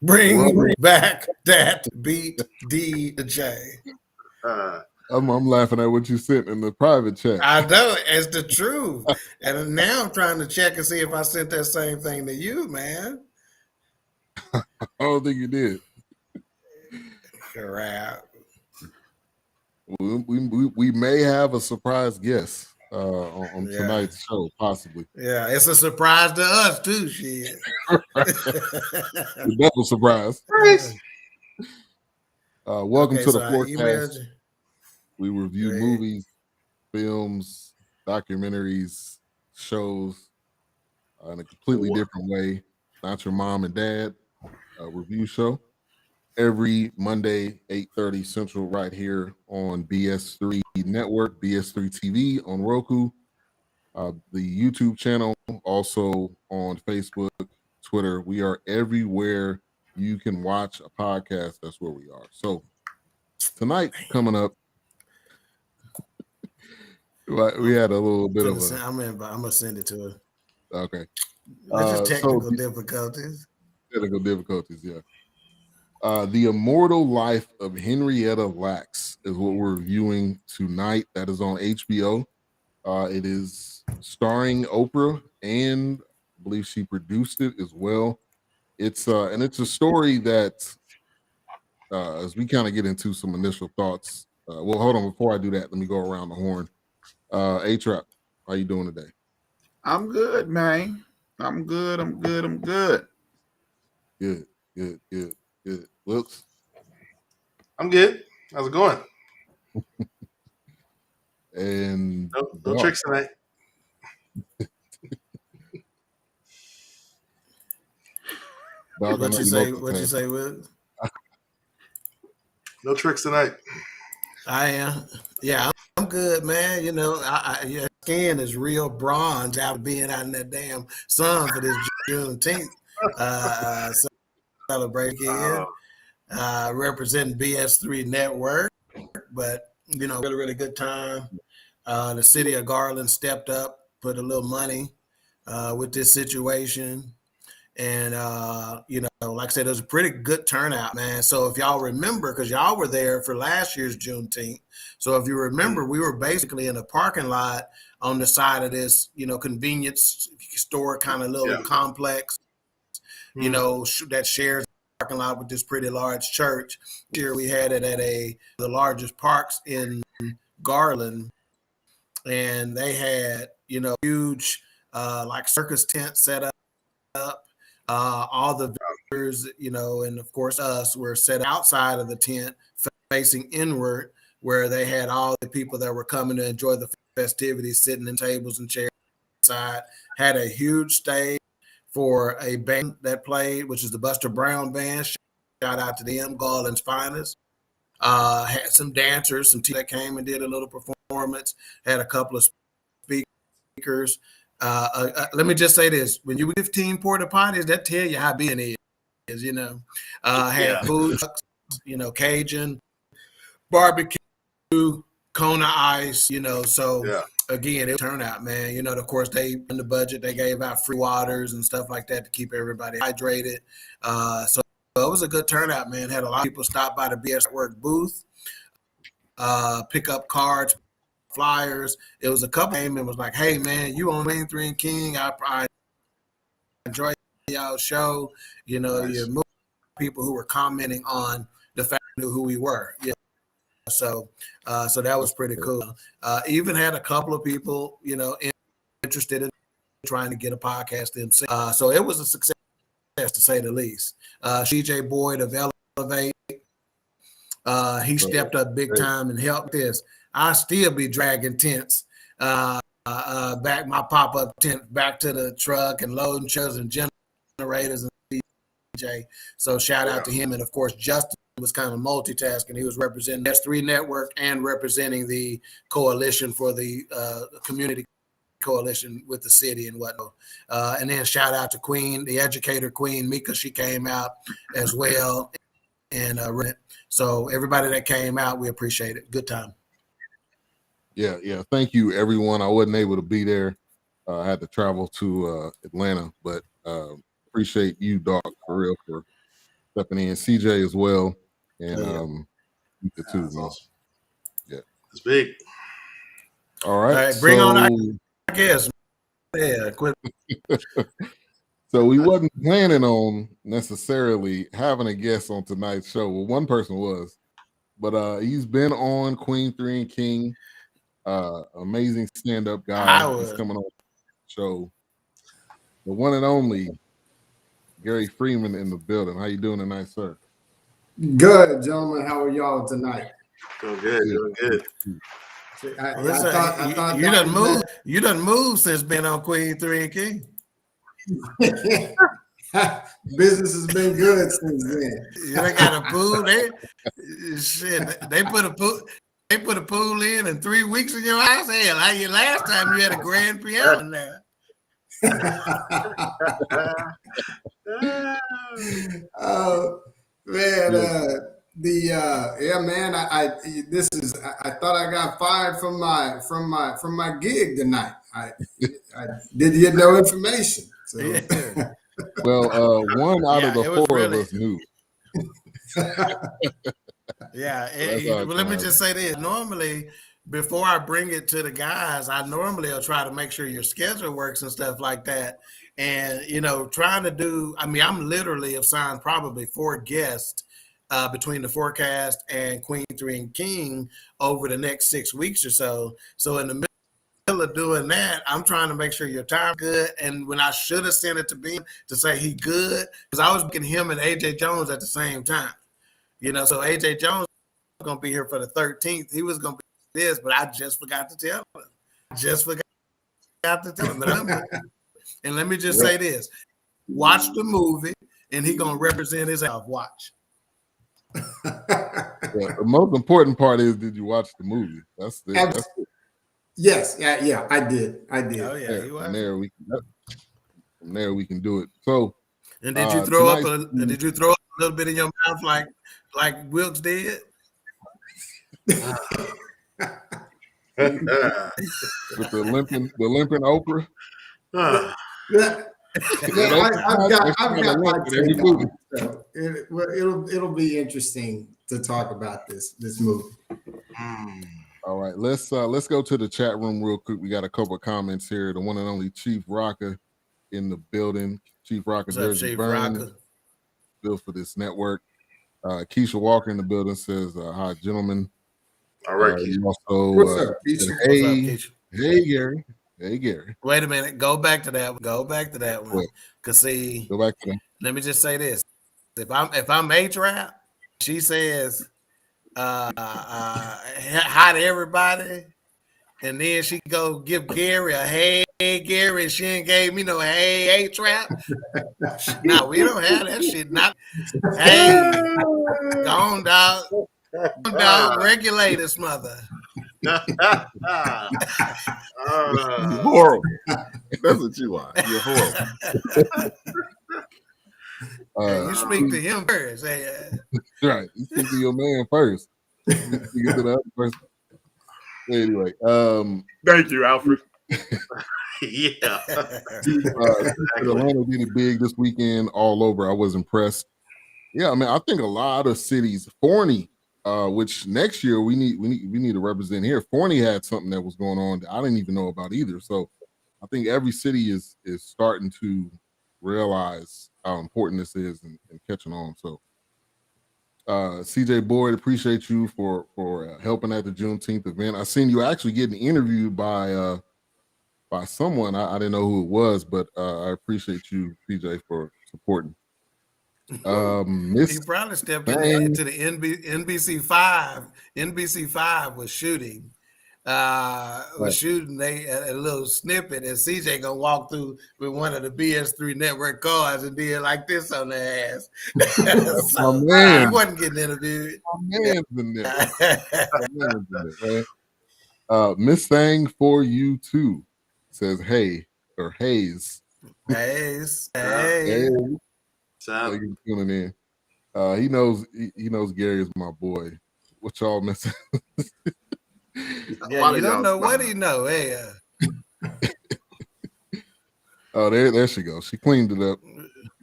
Bring back that beat DJ. I'm laughing at what you sent in the private chat. I know, it's the truth. And now I'm trying to check and see if I sent that same thing to you, man. I don't think you did. Crap. We may have a surprise guest on tonight's show, possibly. Yeah, it's a surprise to us too, shit. Double surprise. Welcome to the Fourcast. We review movies, films, documentaries, shows in a completely different way. Not your mom and dad review show. Every Monday, 8:30 Central, right here on BS3 Network, BS3 TV on Roku, the YouTube channel, also on Facebook, Twitter. We are everywhere you can watch a podcast. That's where we are. So tonight, coming up, we had a little bit of a. I'm gonna send it to her. Okay. It's just technical difficulties. Technical difficulties, yeah. The Immortal Life of Henrietta Lacks is what we're reviewing tonight. That is on HBO. It is starring Oprah, and I believe she produced it as well. It's a story that, as we kind of get into some initial thoughts. Well, hold on. Before I do that, let me go around the horn. A-Trap, how you doing today? I'm good, man. I'm good. Good. Wilkes? I'm good. How's it going? And no tricks tonight. What you say, Wilkes? No tricks tonight. I am. Yeah, I'm good, man. You know, your skin is real bronze out of being out in that damn sun for this Juneteenth celebration. Representing BS3 Network, but really good time. The city of Garland stepped up, put a little money with this situation, and like I said, it was a pretty good turnout, man. So if y'all remember, because y'all were there for last year's Juneteenth, so if you remember, we were basically in a parking lot on the side of this, convenience store kind of little complex, that shares parking lot with this pretty large church. Here we had it at the largest parks in Garland, and they had huge like circus tent set up. All the vendors, and of course us, were set outside of the tent facing inward, where they had all the people that were coming to enjoy the festivities sitting in tables and chairs inside. Had a huge stage for a band that played, which is the Buster Brown Band. Shout out to them, Garland's finest. Had some dancers, some that came and did a little performance. Had a couple of speakers. Let me just say this: when you 15 porta potties, that tell you how big it is. Had food trucks, Cajun, barbecue, Kona ice. Again, it turned out, man. Of course, they in the budget they gave out free waters and stuff like that to keep everybody hydrated. So it was a good turnout, man. Had a lot of people stop by the BS Network booth, pick up cards, flyers. It was a couple came and was like, "Hey, man, you on Main 3 and King? I enjoy y'all show." Nice. People who were commenting on the fact they knew who we were. Yeah. So that was pretty cool. Even had a couple of people, interested in trying to get a podcast themselves. So it was a success, to say the least. CJ Boyd of Elevate, he stepped up big time and helped this. I still be dragging tents back, my pop-up tent back to the truck and loading chairs and generators and DJ. So shout out to him. And of course, Justin was kind of multitasking. He was representing S3 Network and representing the coalition for the community coalition with the city and whatnot. And then shout out to Queen, the educator Queen Mika. She came out as well. And so everybody that came out, we appreciate it. Good time. Yeah. Thank you, everyone. I wasn't able to be there. I had to travel to Atlanta, but appreciate you, Doc, for real, for stepping in. CJ as well, and Mika too, man. Awesome. Yeah, it's big. All right, bring on our guest. Yeah, quit. So we wasn't planning on necessarily having a guest on tonight's show. Well, one person was, but he's been on Queen 3 and King. Amazing stand-up guy. He's coming on the show. The one and only Gary Freeman in the building. How you doing tonight, sir? Good, gentlemen. How are y'all tonight? Doing good. I thought you done moved since being on Queen 3 and King. Business has been good since then. You ain't got a pool there. Shit, they put a pool. They put a pool in 3 weeks in your house. Hell, last time you had a grand piano in there. Oh man, man. I thought I got fired from my gig tonight. I didn't get no information. So. Yeah. Well, one out of the four of us knew. Yeah, well, let me just say this. Normally, before I bring it to the guys, I normally will try to make sure your schedule works and stuff like that. And, trying to do, I'm literally assigned probably 4 guests between the Fourcast and Queen 3 and King over the next 6 weeks or so. So in the middle of doing that, I'm trying to make sure your time's good. And when I should have sent it to Ben to say he good, because I was looking him and AJ Jones at the same time. So AJ Jones was going to be here for the 13th. He was going to be this, but I just forgot to tell him. And let me just say this. Watch the movie, and he going to represent his self. Watch. The most important part is, did you watch the movie? That's Yes. Yeah, I did. Oh, yeah, he was. From there we can do it. So, and did you throw up a little bit in your mouth like Wilkes did? With the limping Oprah. I've got my take on it, so it'll be interesting to talk about this movie. All right, let's go to the chat room real quick. We got a couple of comments here. The one and only Chief Rocker in the building. Chief Rocker, Jersey Burn, built for this network. Keisha Walker in the building says, "Hi, gentlemen." All right, Keisha. Also, what's up, Keisha? Hey, Gary. Hey, Gary. Wait a minute. Go back to that one. Cause see, go back to that. Let me just say this: if I'm H-Rap, she says, "Hi to everybody," and then she go give Gary a "Hey, Gary," and she ain't gave me no "Hey, H-Rap." No, we don't have that shit. Not hey, go on, dog. Dog, regulate this mother. Horrible. That's what you are. You're horrible. You speak to him first. Hey, right. You speak to your man first. You get to the other person. Anyway, thank you, Alfred. Yeah. Atlanta did it big this weekend all over. I was impressed. Yeah, I think a lot of cities, Forney, which next year we need to represent here. Forney had something that was going on that I didn't even know about either. So I think every city is starting to realize how important this is and catching on. So CJ Boyd, appreciate you for helping at the Juneteenth event. I seen you actually getting interviewed by someone. I didn't know who it was, but I appreciate you, CJ, for supporting. he probably stepped into the NBC5. NBC5 was shooting, was shooting a little snippet, and CJ gonna walk through with one of the BS3 network cars and did like this on their ass. So he wasn't getting interviewed. My man's in there. My man's in there, man. Miss Thang for you too says hey or Hayes. Hayes. Hey. Thank you for tuning in. He knows Gary is my boy. What y'all missing? Yeah, you don't know what he know. Hey, oh, there she goes. She cleaned it up.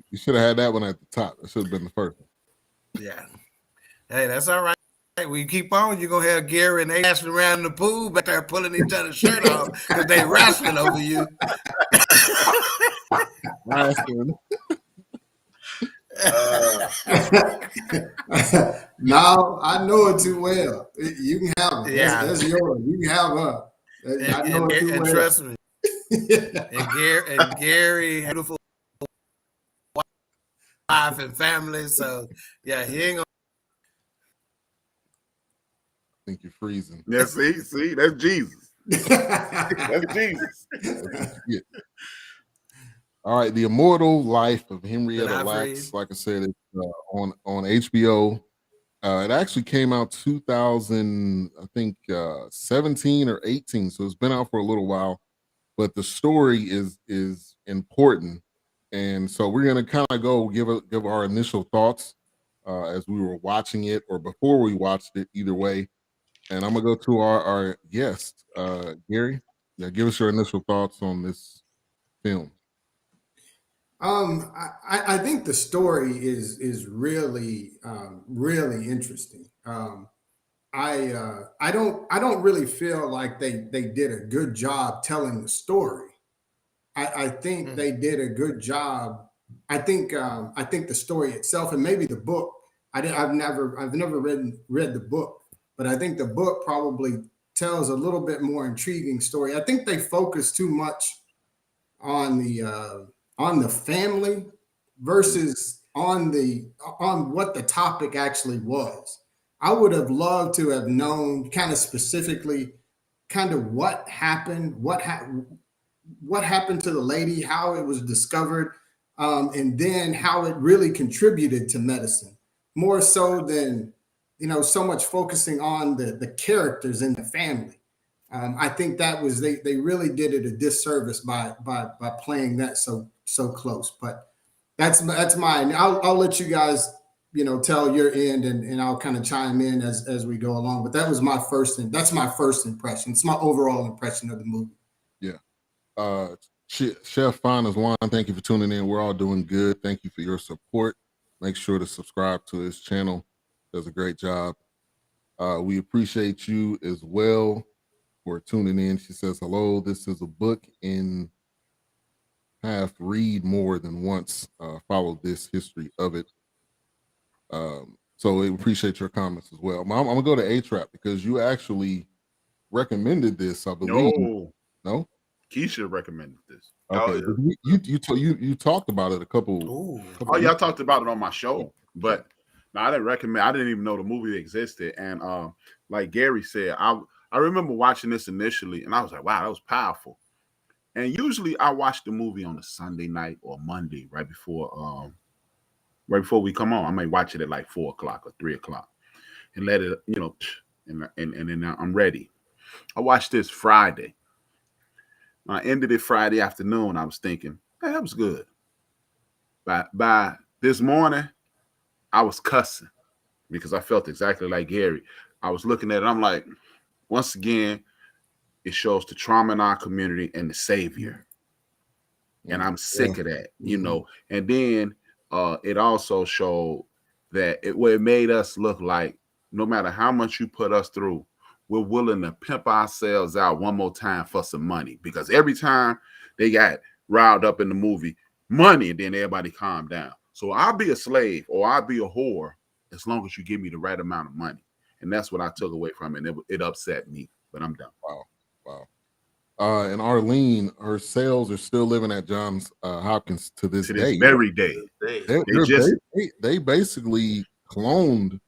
You should have had that one at the top. That should have been the first one. Yeah. Hey, that's all right. We keep on. You're gonna have Gary and they wrestling around in the pool back there pulling each other's shirt off because they wrestling over you. Wrestling. Now I know it too well. You can have it. Yeah. That's yours. You can have her. I know it too well. Trust me. and Gary, beautiful wife and family. So yeah, he ain't gonna. I think you're freezing. Yeah, see, that's Jesus. That's Jesus. Yeah. All right, the Immortal Life of Henrietta Lacks. Like I said, it's on HBO. It actually came out 2000, I think 17 or 18. So it's been out for a little while, but the story is important, and so we're gonna kind of go give our initial thoughts as we were watching it or before we watched it. Either way. And I'm gonna go to our guest, Gary. Yeah, give us your initial thoughts on this film. I think the story is really really interesting. I don't really feel like they did a good job telling the story. I think they did a good job. I think the story itself and maybe the book. I've never read the book. But I think the book probably tells a little bit more intriguing story. I think they focus too much on the family versus on what the topic actually was. I would have loved to have known kind of specifically kind of what happened to the lady, how it was discovered, and then how it really contributed to medicine, more so than so much focusing on the characters in the family. I think that was they really did it a disservice by playing that so close. But that's mine. I'll let you guys tell your end and I'll kind of chime in as we go along. But that's my first impression. It's my overall impression of the movie. Yeah. Chef Finest Wine, thank you for tuning in. We're all doing good. Thank you for your support. Make sure to subscribe to his channel. Does a great job. We appreciate you as well for tuning in. She says, hello, this is a book in half, read more than once, follow this history of it. So we appreciate your comments as well. I'm gonna go to A-Trap because you actually recommended this, I believe. No? Keisha recommended this. Okay. You talked about it a couple. Y'all talked about it on my show, but no, I didn't recommend. I didn't even know the movie existed. And like Gary said, I remember watching this initially, and I was like, wow, that was powerful. And usually I watch the movie on a Sunday night or Monday, right before we come on. I may watch it at like 4 o'clock or 3 o'clock and let it, and then I'm ready. I watched this Friday. When I ended it Friday afternoon, I was thinking, hey, that was good. By this morning, I was cussing because I felt exactly like Gary. I was looking at it. I'm like, once again, it shows the trauma in our community and the savior. And I'm sick of that, And then it also showed that it made us look like no matter how much you put us through, we're willing to pimp ourselves out one more time for some money. Because every time they got riled up in the movie, money, and then everybody calmed down. So I'll be a slave or I'll be a whore as long as you give me the right amount of money. And that's what I took away from it. It upset me, but I'm done. Wow. And Arlene, her sales are still living at Johns Hopkins to this day. Very day. They basically cloned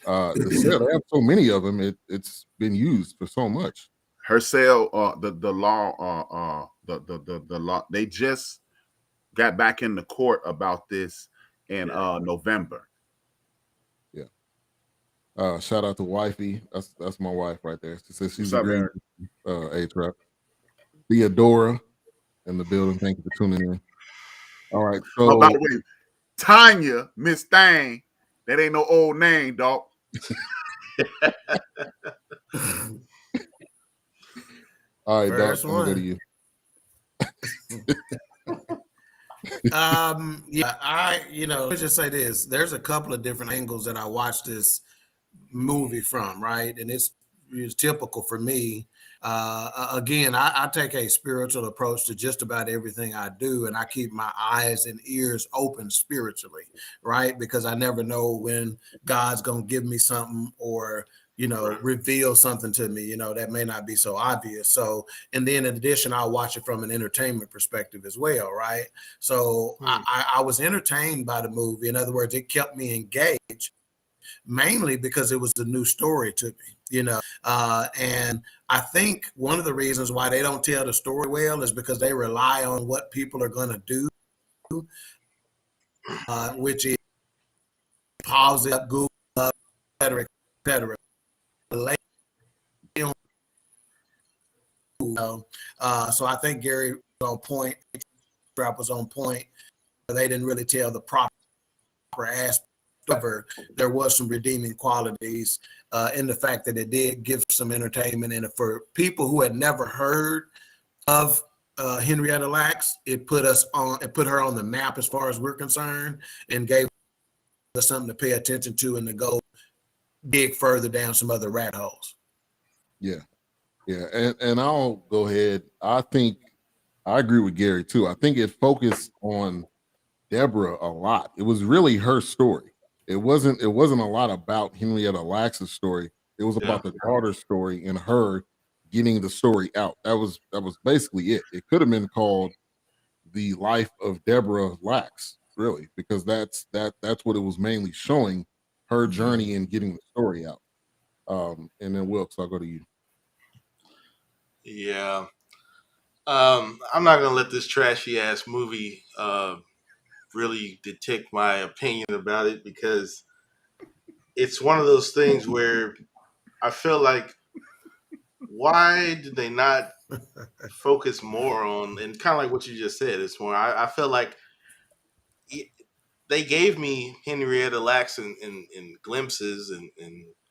the cell. They have so many of them. It's been used for so much. her sale, the law, the law, they just got back in the court about this in November. Yeah. Shout out to wifey. That's my wife right there. She says she's agreed. A-Trap. Theodora in the building. Thank you for tuning in. All right. So by the way, Tanya, Miss Thang, that ain't no old name, dog. All right, Doc, I'm gonna go to you. Let's just say this. There's a couple of different angles that I watched this movie from, right? And it's typical for me. Again, I take a spiritual approach to just about everything I do, and I keep my eyes and ears open spiritually, right? Because I never know when God's gonna give me something or reveal something to me, that may not be so obvious. So, and then in addition, I'll watch it from an entertainment perspective as well, right? So I was entertained by the movie. In other words, it kept me engaged, mainly because it was a new story to me, and I think one of the reasons why they don't tell the story well is because they rely on what people are going to do, which is pause it up, Google up, et cetera, et cetera. So I think Gary was on point. Trap was on point. They didn't really tell the proper aspect. However, there was some redeeming qualities in the fact that it did give some entertainment, and for people who had never heard of Henrietta Lacks, it put her on the map as far as we're concerned, and gave us something to pay attention to and to go dig further down some other rat holes. Yeah. And I'll go ahead. I think I agree with Gary too. I think it focused on Deborah a lot. It was really her story. It wasn't a lot about Henrietta Lacks' story. It was about the daughter's story and her getting the story out. That was basically it. It could have been called The Life of Deborah Lacks, really, because that's what it was mainly showing, her journey in getting the story out. And then Wilkes, I'll go to you. Yeah. I'm not gonna let this trashy ass movie really dictate my opinion about it, because it's one of those things where I feel like, why did they not focus more on, and kind of like what you just said, it's more, I feel like they gave me Henrietta Lacks in glimpses and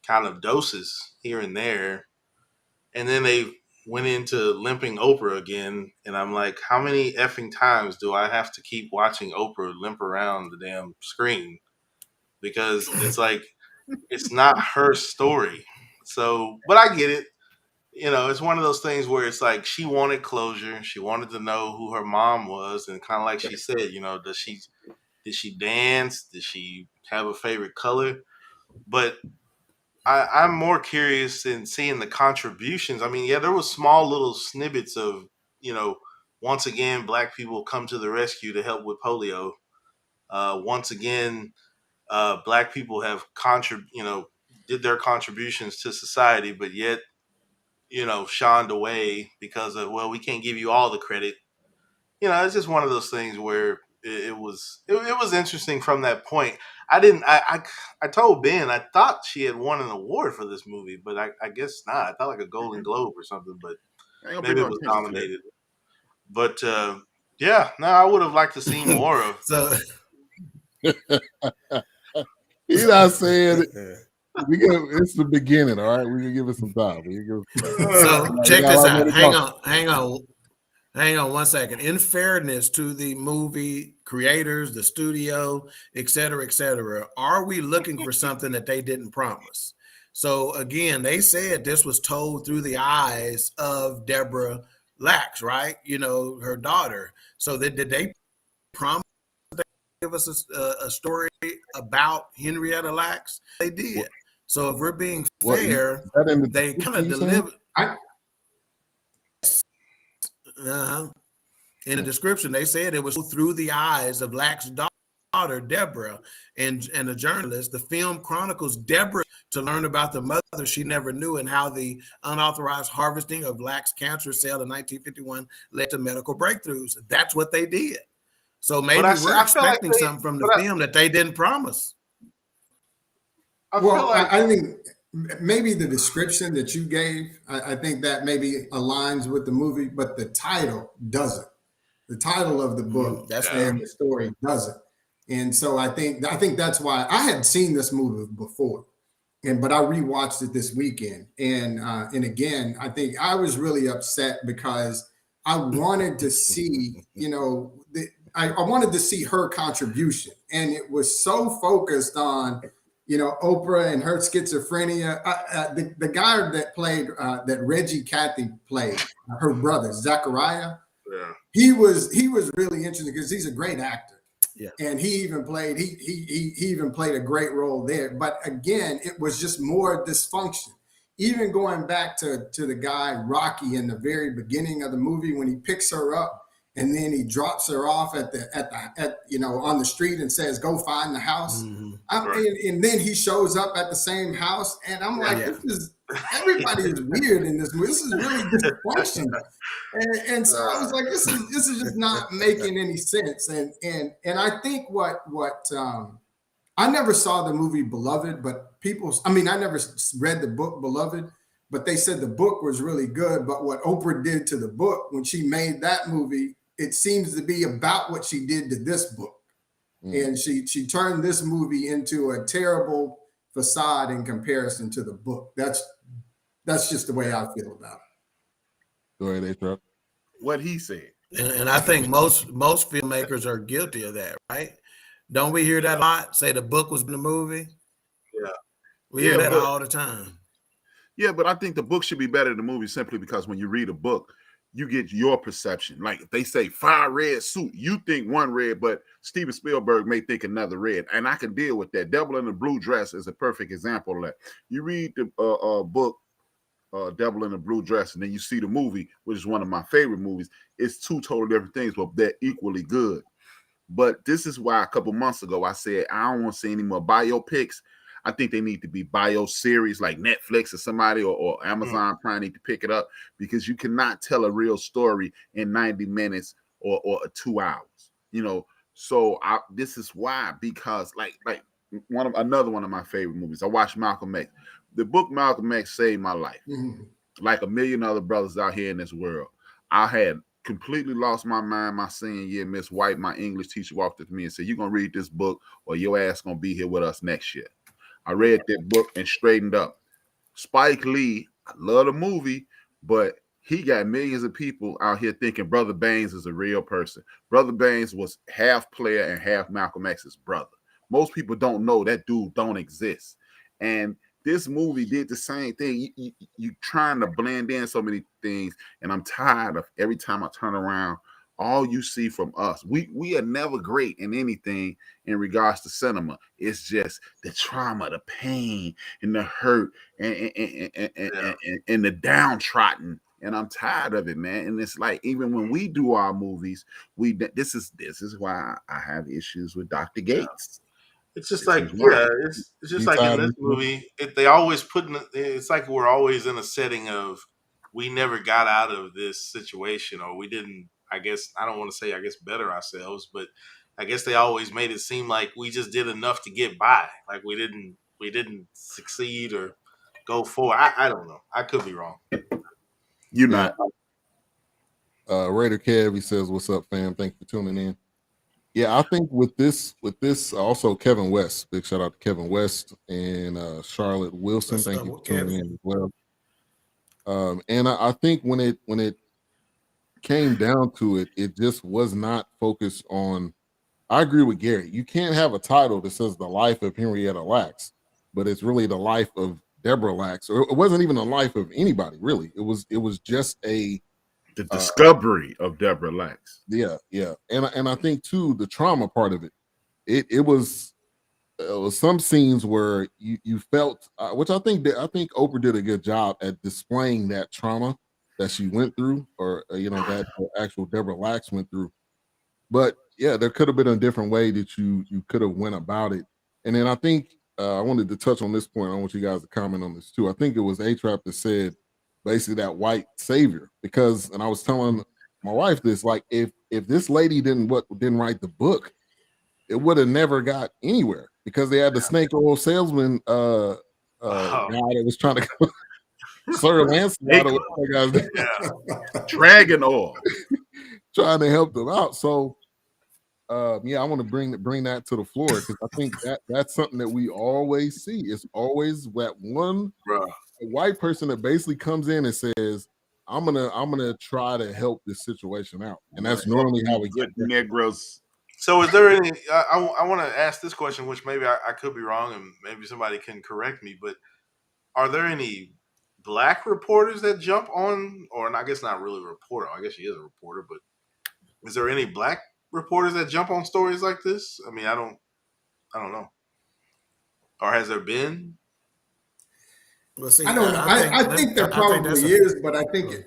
kind of doses here and there, and then they went into limping Oprah again, and I'm like, how many effing times do I have to keep watching Oprah limp around the damn screen? Because it's like, it's not her story. So, but I get it. It's one of those things where it's like, she wanted closure. She wanted to know who her mom was, and kind of like she said, did she dance? Did she have a favorite color? But I'm more curious in seeing the contributions. I mean, yeah, there was small little snippets of, once again, Black people come to the rescue to help with polio. Once again, Black people have did their contributions to society, but yet, shunned away because of, well, we can't give you all the credit. It's just one of those things where it was interesting from that point. I told Ben I thought she had won an award for this movie, but I guess not. I thought like a Golden Globe or something, but maybe it was nominated. But I would have liked to see more of. So he's not saying it's the beginning, all right? We can give it some time. So check this out. Hang on 1 second. In fairness to the movie creators, the studio, et cetera, are we looking for something that they didn't promise? So again, they said this was told through the eyes of Deborah Lacks, right? Her daughter. So did they promise to give us a story about Henrietta Lacks? They did. So if we're being fair, they kind of delivered. In the description, they said it was through the eyes of Lacks' daughter. daughter, Deborah, and a journalist. The film chronicles Deborah to learn about the mother she never knew and how the unauthorized harvesting of Lacks cancer cell in 1951 led to medical breakthroughs. That's what they did. So maybe we're expecting something from the film that they didn't promise. I think maybe the description that you gave, I think that maybe aligns with the movie, but the title doesn't. The title of the book and the story doesn't. And so I think that's why I had seen this movie before, but I rewatched it this weekend. And again, I think I was really upset because I wanted to see, I wanted to see her contribution, and it was so focused on, Oprah and her schizophrenia. The guy that played, that Reggie Cathy played, her brother, Zachariah. Yeah. He was really interesting because he's a great actor. Yeah. And he even played a great role there. But again, it was just more dysfunction. Even going back to the guy Rocky in the very beginning of the movie, when he picks her up and then he drops her off at on the street and says, "Go find the house." Mm-hmm. And then he shows up at the same house, and I'm like, everybody is weird in this movie. This is really dysfunctional. And so I was like, this is just not making any sense. And I think what I never saw the movie Beloved, but I never read the book Beloved, but they said the book was really good. But what Oprah did to the book when she made that movie, it seems to be about what she did to this book. And she turned this movie into a terrible facade in comparison to the book. That's just the way I feel about it. Go ahead, A-Truck. What he said. And I think most filmmakers are guilty of that, right? Don't we hear that a lot? Say the book was in the movie? Yeah. We hear that all the time. Yeah, but I think the book should be better than the movie simply because when you read a book, you get your perception. Like if they say fire red suit, you think one red, but Steven Spielberg may think another red. And I can deal with that. Devil in the Blue Dress is a perfect example of that. You read the book, Devil in the Blue Dress, and then you see the movie, which is one of my favorite movies. It's two totally different things, but they're equally good. But this is why a couple months ago I said I don't want to see any more biopics. I think they need to be bio series like Netflix or somebody or Amazon Prime need to pick it up, because you cannot tell a real story in 90 minutes or 2 hours. So this is why, because like another one of my favorite movies. I watched Malcolm X. The book Malcolm X saved my life. Mm-hmm. Like a million other brothers out here in this world. I had completely lost my mind my senior year. Miss White, my English teacher, walked up to me and said, "You're gonna read this book or your ass gonna be here with us next year." I read that book and straightened up. Spike Lee, I love the movie, but he got millions of people out here thinking Brother Baines is a real person. Brother Baines was half player and half Malcolm X's brother. Most people don't know that dude don't exist. And this movie did the same thing. You trying to blend in so many things, and I'm tired of every time I turn around, all you see from us. We are never great in anything in regards to cinema. It's just the trauma, the pain, and the hurt, and the downtrodden. And I'm tired of it, man. And it's like, even when we do our movies, this is why I have issues with Dr. Gates. It's just like, it's just like in this movie, they always it's like we're always in a setting of we never got out of this situation, or we didn't, I guess, I don't want to say, better ourselves, but I guess they always made it seem like we just did enough to get by. Like we didn't succeed or go forward. I don't know. I could be wrong. You're not. Raider Kev, he says, "What's up, fam? Thanks for tuning in." Yeah, I think with this, also Kevin West. Big shout out to Kevin West and Charlotte Wilson. Thank you for tuning in as well. And I think when it came down to it, it just was not focused on. I agree with Gary. You can't have a title that says "The Life of Henrietta Lacks," but it's really the life of Deborah Lacks, or it wasn't even the life of anybody really. It was just the discovery of Deborah Lacks. Yeah, and I think too the trauma part of it. It was some scenes where you felt, which I think Oprah did a good job at displaying that trauma that she went through, or that actual Deborah Lacks went through. But yeah, there could have been a different way that you could have went about it. And then I think I wanted to touch on this point. I want you guys to comment on this too. I think it was A-Trap that said basically that white savior, because, and I was telling my wife this, like if this lady didn't write the book, it would have never got anywhere, because they had the snake oil salesman guy that was trying to Sir Lancelot or whatever guy's name. Dragon oil. Trying to help them out. So yeah, I want to bring that to the floor, because I think that's something that we always see. It's always that one white person that basically comes in and says, I'm gonna try to help this situation out. And that's normally how we get Negroes. So is there any, I want to ask this question, which maybe I could be wrong and maybe somebody can correct me, but are there any black reporters that jump on, or I guess not really a reporter, I guess she is a reporter, but is there any black reporters that jump on stories like this? I mean, I don't know. Or has there been? Well, see, I don't know. I think there probably is, but I think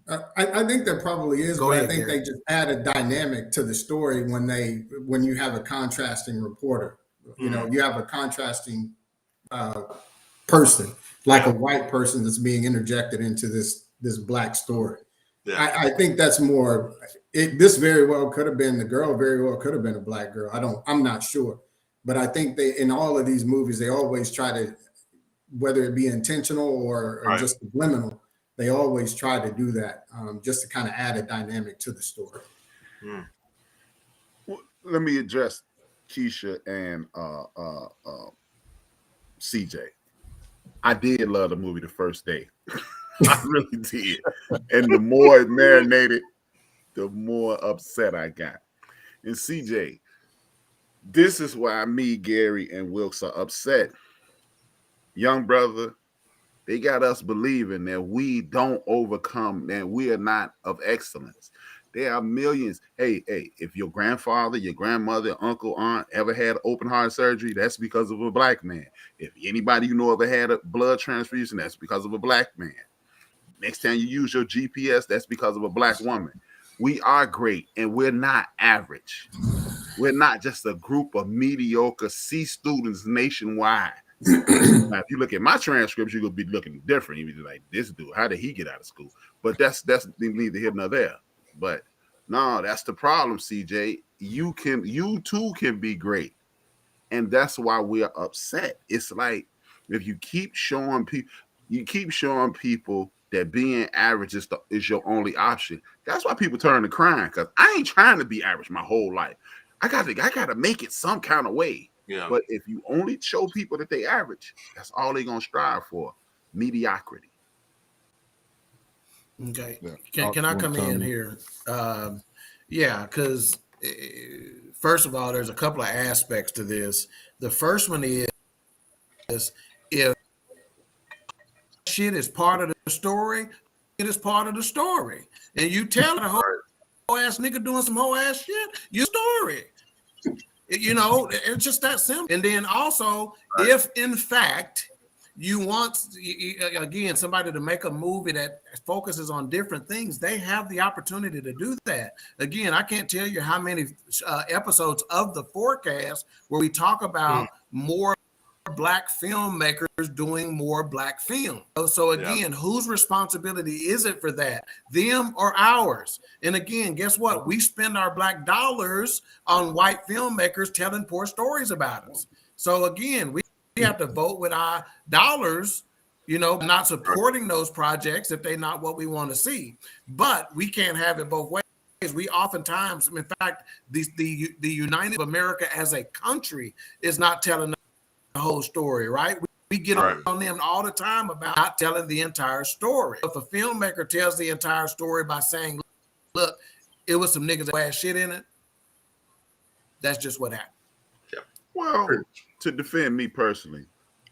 I think there probably is, but I think they just add a dynamic to the story when you have a contrasting reporter. You know, you have a contrasting person, like a white person that's being interjected into this black story. Yeah. I think that's more. This very well could have been the girl. Very well could have been a black girl. I'm not sure, but I think in all of these movies, they always try to, whether it be intentional or just subliminal, they always try to do that just to kind of add a dynamic to the story. Well, let me address Keisha and CJ. I did love the movie the first day. I really did. And the more it marinated, the more upset I got. And CJ, this is why me, Gary, and Wilkes are upset. Young brother, they got us believing that we don't overcome, that we are not of excellence. There are millions. Hey, if your grandfather, your grandmother, uncle, aunt ever had open heart surgery, that's because of a black man. If anybody you know ever had a blood transfusion, that's because of a black man. Next time you use your GPS, that's because of a black woman. We are great, and we're not average. We're not just a group of mediocre C students nationwide. Now, if you look at my transcripts, you're gonna be looking different. You'll be like, this dude, how did he get out of school? But that's neither here nor there. But no, that's the problem, CJ. You too can be great, and that's why we are upset. It's like if you keep showing people that being average is your only option. That's why people turn to crime, because I ain't trying to be average my whole life. I gotta make it some kind of way. Yeah. But if you only show people that they average, that's all they're gonna strive for. Mediocrity. Okay. Can I come in here? Yeah, because first of all, there's a couple of aspects to this. The first one is if shit is part of the story, it is part of the story. And you tell a whole ass nigga doing some whole ass shit, your story. You know, it's just that simple. And then also, if in fact you want, again, somebody to make a movie that focuses on different things, they have the opportunity to do that. Again, I can't tell you how many episodes of the Fourcast where we talk about more black filmmakers doing more black film. So again, whose responsibility is it for that? Them or ours? And again, guess what? We spend our black dollars on white filmmakers telling poor stories about us. So again, we have to vote with our dollars, you know, not supporting those projects if they're not what we want to see. But we can't have it both ways. We oftentimes, in fact, the United America as a country is not telling the whole story, right? We get on them all the time about not telling the entire story. If a filmmaker tells the entire story by saying, look, it was some niggas that had shit in it, that's just what happened. Yeah. Well, to defend me personally,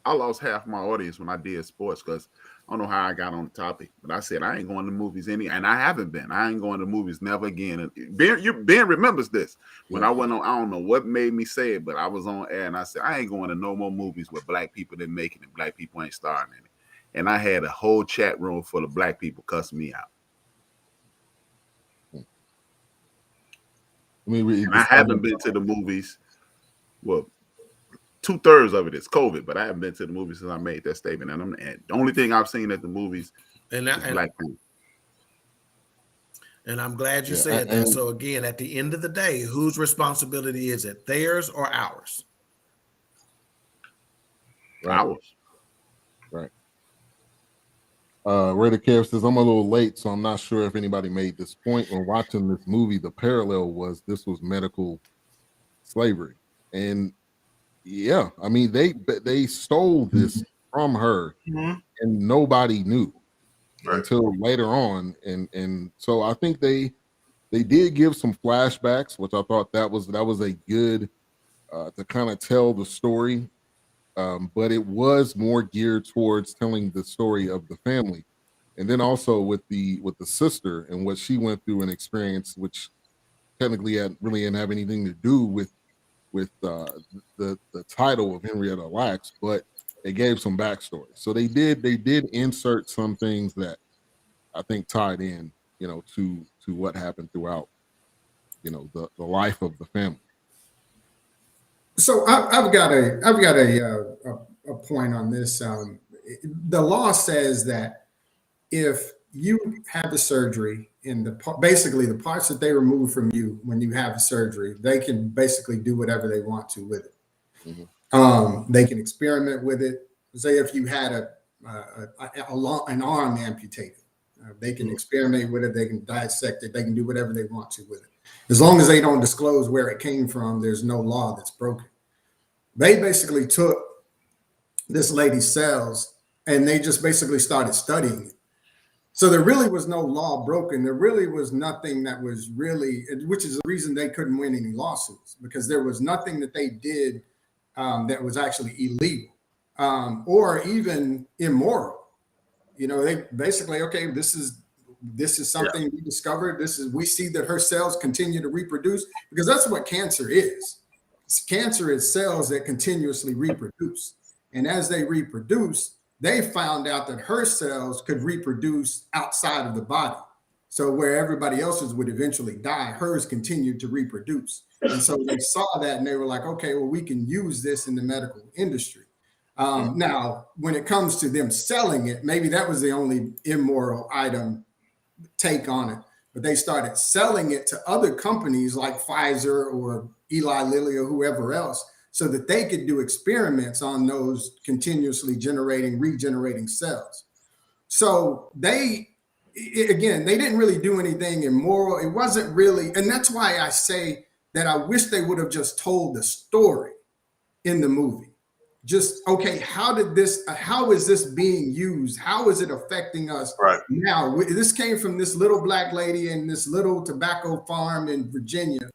I lost half my audience when I did sports because I don't know how I got on the topic, but I said I ain't going to movies and I haven't been. I ain't going to movies never again. And Ben remembers this. When I went on, I don't know what made me say it, but I was on air and I said I ain't going to no more movies where black people didn't make it and black people ain't starring in it. And I had a whole chat room full of black people cuss me out. And I haven't been to the movies. Well, 2/3 of it is COVID, but I haven't been to the movies since I made that statement. And the only thing I've seen at the movies is Black Panther. And I'm glad you said that. So again, at the end of the day, whose responsibility is it? Theirs or ours? Right. Ours. Right. Raider Kev says, I'm a little late, so I'm not sure if anybody made this point when watching this movie. The parallel was this was medical slavery. And yeah, I mean, they stole this from her and nobody knew until later on. And so I think they did give some flashbacks, which I thought that was a good to kind of tell the story. But it was more geared towards telling the story of the family. And then also with the sister and what she went through and experienced, which technically really didn't have anything to do with the title of Henrietta Lacks, but they gave some backstory. So they did insert some things that I think tied in, to what happened throughout, the life of the family. So I've got a point on this. The law says that if you have a surgery in basically the parts that they remove from you when you have a surgery, they can basically do whatever they want to with it. Mm-hmm. They can experiment with it. Say if you had an arm amputated, they can experiment with it. They can dissect it. They can do whatever they want to with it. As long as they don't disclose where it came from, there's no law that's broken. They basically took this lady's cells and they just basically started studying it. So there really was no law broken. There really was nothing that was really, which is the reason they couldn't win any lawsuits, because there was nothing that they did that was actually illegal or even immoral. They basically, okay, this is something we discovered. We see that her cells continue to reproduce, because that's what cancer is. Cancer is cells that continuously reproduce. And as they reproduce, they found out that her cells could reproduce outside of the body. So where everybody else's would eventually die, hers continued to reproduce. And so they saw that and they were like, okay, well, we can use this in the medical industry. Now, when it comes to them selling it, maybe that was the only immoral item take on it. But they started selling it to other companies like Pfizer or Eli Lilly or whoever else, so that they could do experiments on those continuously regenerating cells. So they didn't really do anything immoral. It wasn't really, and that's why I say that I wish they would have just told the story in the movie. Just, okay, how is this being used? How is it affecting us now? This came from this little black lady in this little tobacco farm in Virginia.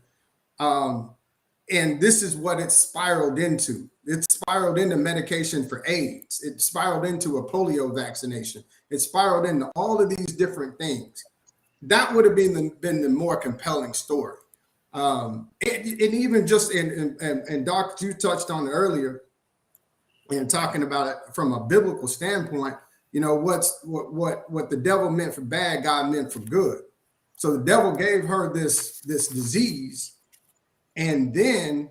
And this is what it spiraled into. It spiraled into medication for AIDS. It spiraled into a polio vaccination. It spiraled into all of these different things. That would have been the more compelling story. And even just, and Doc, you touched on it earlier, and talking about it from a biblical standpoint, what the devil meant for bad, God meant for good. So the devil gave her this disease, and then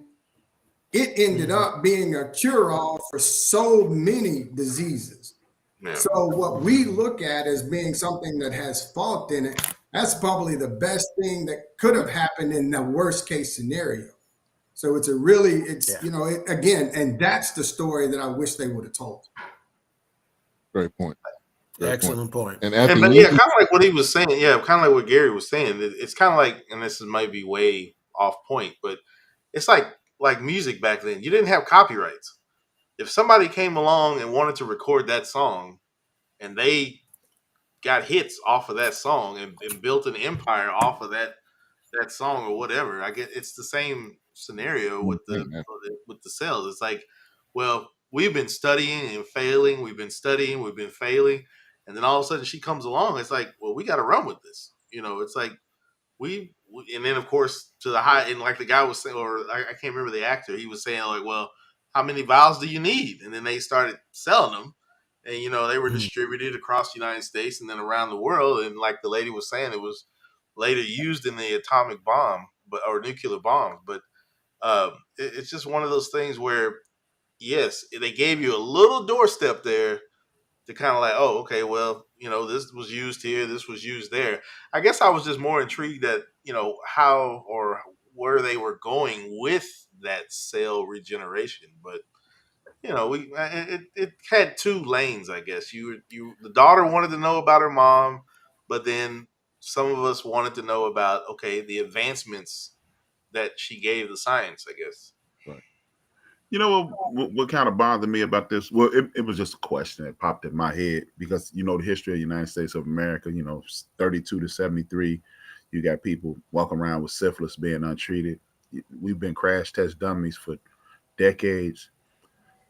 it ended up being a cure-all for so many diseases. Yeah. So what we look at as being something that has fault in it, that's probably the best thing that could have happened in the worst case scenario. So again, and that's the story that I wish they would have told. Great point. Excellent point. And kind of like what he was saying. Yeah, kind of like what Gary was saying. It's kind of like, and this might be way off point, but it's like music back then. You didn't have copyrights. If somebody came along and wanted to record that song, and they got hits off of that song and built an empire off of that song or whatever, I get it's the same scenario with the cells. It's like, well, we've been studying and failing. We've been studying. We've been failing. And then all of a sudden she comes along. It's like, well, we got to run with this. It's like and then of course to the high, and like the guy was saying, or I can't remember the actor, he was saying like, well, how many vials do you need? And then they started selling them, and they were distributed across the United States and then around the world. And like the lady was saying, it was later used in the atomic bomb or nuclear bombs. But it's just one of those things where, yes, they gave you a little doorstep there to kind of like, oh, okay, well, this was used here, this was used there. I guess I was just more intrigued at, how or where they were going with that cell regeneration. But it had two lanes, I guess. The daughter wanted to know about her mom, but then some of us wanted to know about, okay, the advancements that she gave the science, I guess. Right. You know what kind of bothered me about this? Well, it was just a question that popped in my head because the history of the United States of America. 32 to 73, you got people walking around with syphilis being untreated. We've been crash test dummies for decades.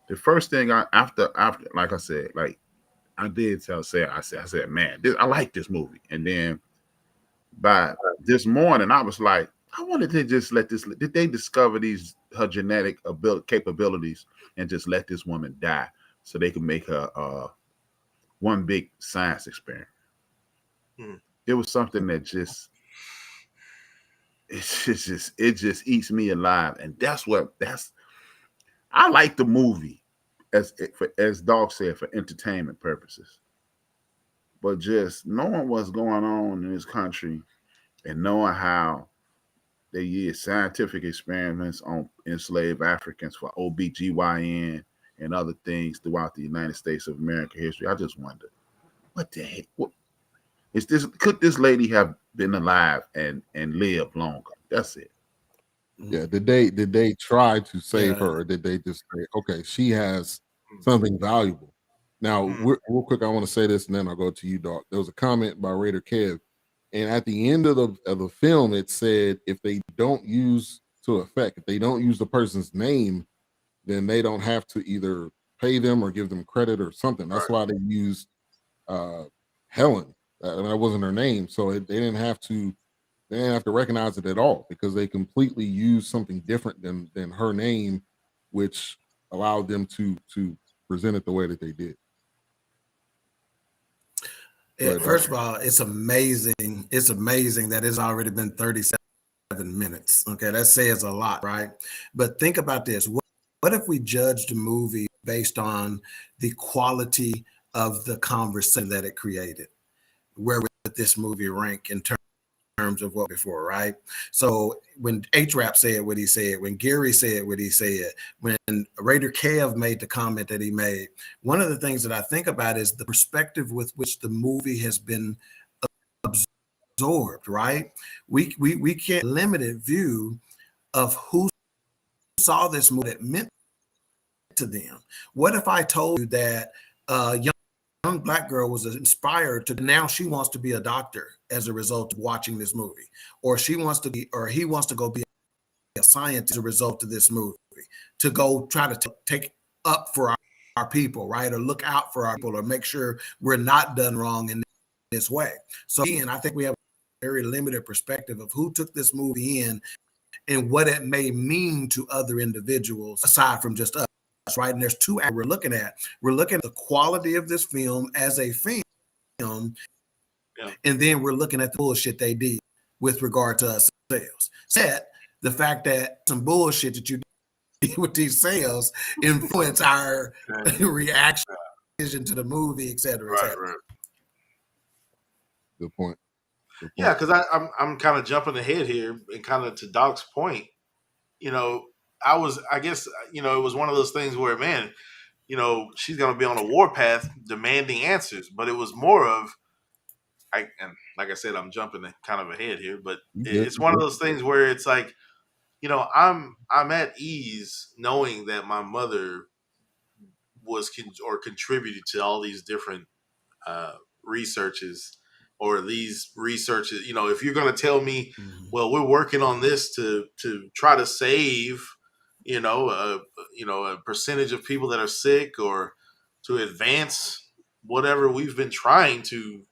The first thing after like I said, like I did I said, man, I like this movie, and then by this morning, I was like, I wanted to just did they discover her genetic capabilities and just let this woman die so they could make her one big science experiment? It was something that it just eats me alive. And I like the movie as Dog said, for entertainment purposes. But just knowing what's going on in this country and knowing how they use scientific experiments on enslaved Africans for OBGYN and other things throughout the United States of America history, I just wonder, what the heck? What is this? Could this lady have been alive and lived longer? That's it. Yeah. Did they try to save her, or did they just say, okay, she has something valuable? Now, real quick, I want to say this, and then I'll go to you, Doc. There was a comment by Raider Kev, and at the end of the film, it said if they don't use the person's name, then they don't have to either pay them or give them credit or something. That's why they used Helen, and that wasn't her name, so they didn't have to recognize it at all because they completely used something different than her name, which allowed them to present it the way that they did. First of all, it's amazing. It's amazing that it's already been 37 minutes. Okay, that says a lot, right? But think about this. What if we judged a movie based on the quality of the conversation that it created? Where would this movie rank in terms of what before, right? So when H-Rap said what he said, when Gary said what he said, when Raider Kev made the comment that he made, one of the things that I think about is the perspective with which the movie has been absorbed, right? We can't limited view of who saw this movie that meant to them. What if I told you that young black girl was inspired to, now she wants to be a doctor as a result of watching this movie, or he wants to go be a scientist as a result of this movie, to go try to take up for our people, right? Or look out for our people, or make sure we're not done wrong in this way. So again, I think we have a very limited perspective of who took this movie in and what it may mean to other individuals aside from just us. Right, and there's two we're looking at. We're looking at the quality of this film as a film, and then we're looking at the bullshit they did with regard to us sales. Set the fact that some bullshit that you did with these sales influence our reaction to the movie, et cetera, et cetera. Right. Good point. Yeah, because I'm kind of jumping ahead here, and kind of to Doc's point, I guess, it was one of those things where, man, she's going to be on a warpath demanding answers. But it was more of, and like I said, I'm jumping kind of ahead here, but it's one of those things where it's like, I'm at ease knowing that my mother was contributed to all these different researches, or these researches. If you're going to tell me, well, we're working on this to try to save, a percentage of people that are sick, or to advance whatever we've been trying to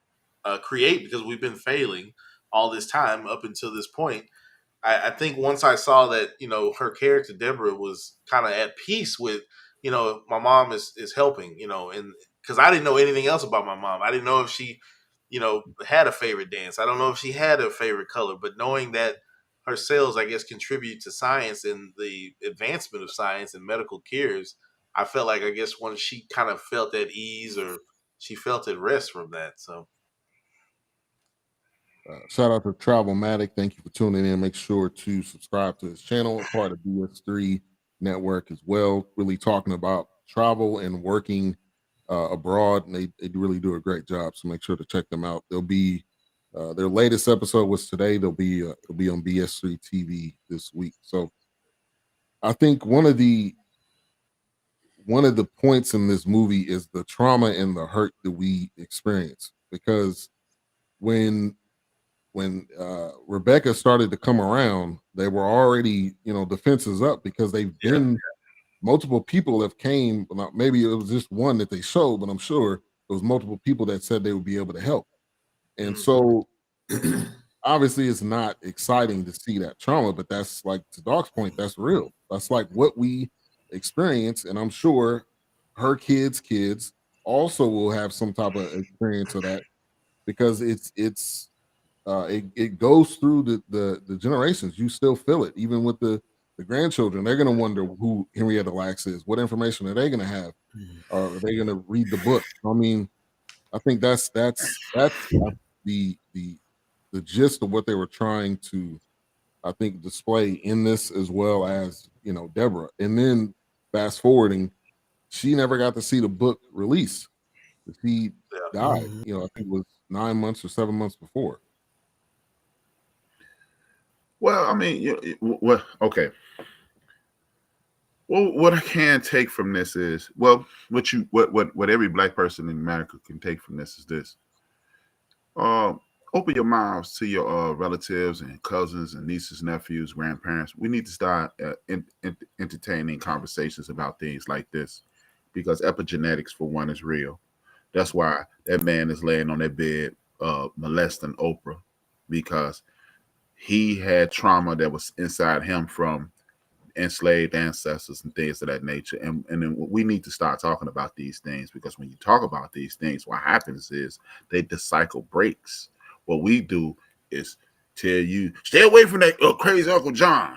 create, because we've been failing all this time up until this point. I think once I saw that, her character Deborah was kind of at peace with, my mom is helping, and because I didn't know anything else about my mom. I didn't know if she, had a favorite dance. I don't know if she had a favorite color, but knowing that her sales, I guess, contribute to science and the advancement of science and medical cures. I felt like, I guess, when she kind of felt at ease or she felt at rest from that. So shout out to Travelmatic. Thank you for tuning in. Make sure to subscribe to his channel, part of BS3 Network as well. Really talking about travel and working abroad, and they really do a great job. So make sure to check them out. They'll be their latest episode was today. They'll be on BS3 TV this week. So I think one of the points in this movie is the trauma and the hurt that we experience, because when Rebecca started to come around, they were already, defenses up, because they've been multiple people have came. Maybe it was just one that they showed, but I'm sure there was multiple people that said they would be able to help. And so obviously it's not exciting to see that trauma, but that's, like, to Doc's point, that's real. That's like what we experience. And I'm sure her kids also will have some type of experience of that, because it goes through the generations. You still feel it, even with the grandchildren. They're going to wonder who Henrietta Lacks is. What information are they going to have? Or are they going to read the book? I mean, I think that's the gist of what they were trying to, I think, display in this, as well as, Deborah. And then fast forwarding, she never got to see the book release. She died, I think it was 9 months or 7 months before. Well, I mean, okay. Well, what I can take from this is, what every Black person in America can take from this is this. Open your mouths to your relatives and cousins and nieces, nephews, grandparents. We need to start entertaining conversations about things like this, because epigenetics, for one, is real. That's why that man is laying on that bed molesting Oprah, because he had trauma that was inside him from enslaved ancestors and things of that nature. And then we need to start talking about these things, because when you talk about these things, what happens is the cycle breaks. What we do is tell you, stay away from that crazy Uncle John.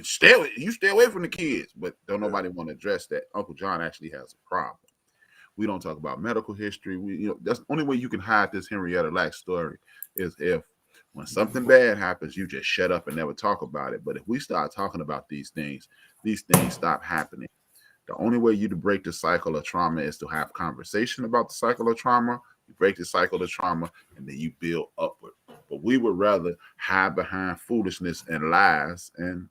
Stay away from the kids. But don't nobody want to address that Uncle John actually has a problem. We don't talk about medical history. That's the only way you can hide this Henrietta Lacks story, is if when something bad happens, you just shut up and never talk about it. But if we start talking about these things stop happening. The only way you to break the cycle of trauma is to have conversation about the cycle of trauma. You break the cycle of trauma, and then you build upward. But we would rather hide behind foolishness and lies, and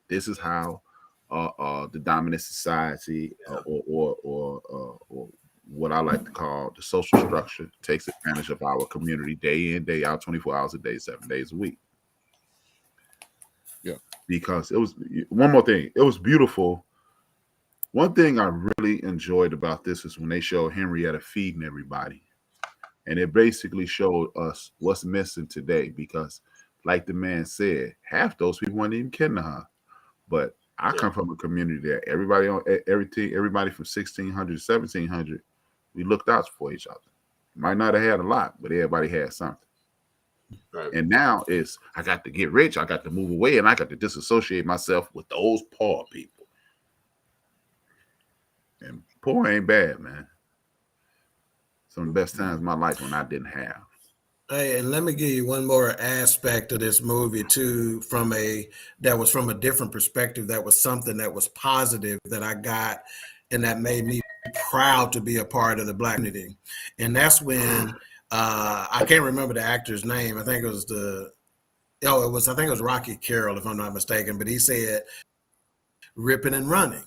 this is how the dominant society, or what I like to call the social structure, takes advantage of our community day in, day out, 24 hours a day, 7 days a week. Yeah. Because it was, one more thing, it was beautiful. One thing I really enjoyed about this is when they showed Henrietta feeding everybody. And it basically showed us what's missing today, because like the man said, half those people weren't even kidding her. But I come from a community that everybody from 1600 to 1700, we looked out for each other. Might not have had a lot, but everybody had something. Right. And now it's, I got to get rich, I got to move away, and I got to disassociate myself with those poor people. And poor ain't bad, man. Some of the best times of my life when I didn't have. Hey, and let me give you one more aspect of this movie too, that was from a different perspective. That was something that was positive that I got, and that made me proud to be a part of the Black community. And that's when I can't remember the actor's name. I think it was Rocky Carroll, if I'm not mistaken. But he said, "Ripping and running,"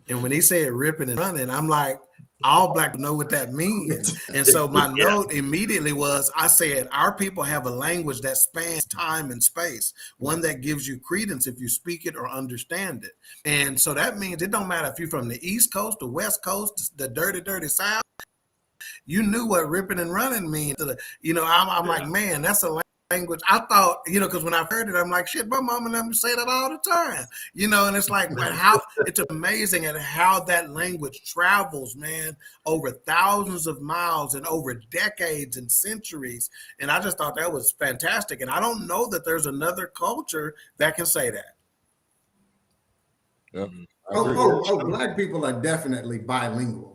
and when he said "ripping and running," I'm like, all Black people know what that means. And so my note immediately was, I said, our people have a language that spans time and space, one that gives you credence if you speak it or understand it. And so that means it don't matter if you're from the East Coast, the West Coast, the dirty, dirty South. You knew what ripping and running means. I'm like, man, that's a language. I thought, because when I heard it, I'm like, shit, my mom and them say that all the time, and it's like, how it's amazing at how that language travels, man, over thousands of miles and over decades and centuries. And I just thought that was fantastic. And I don't know that there's another culture that can say that. Yep. Black people are definitely bilingual.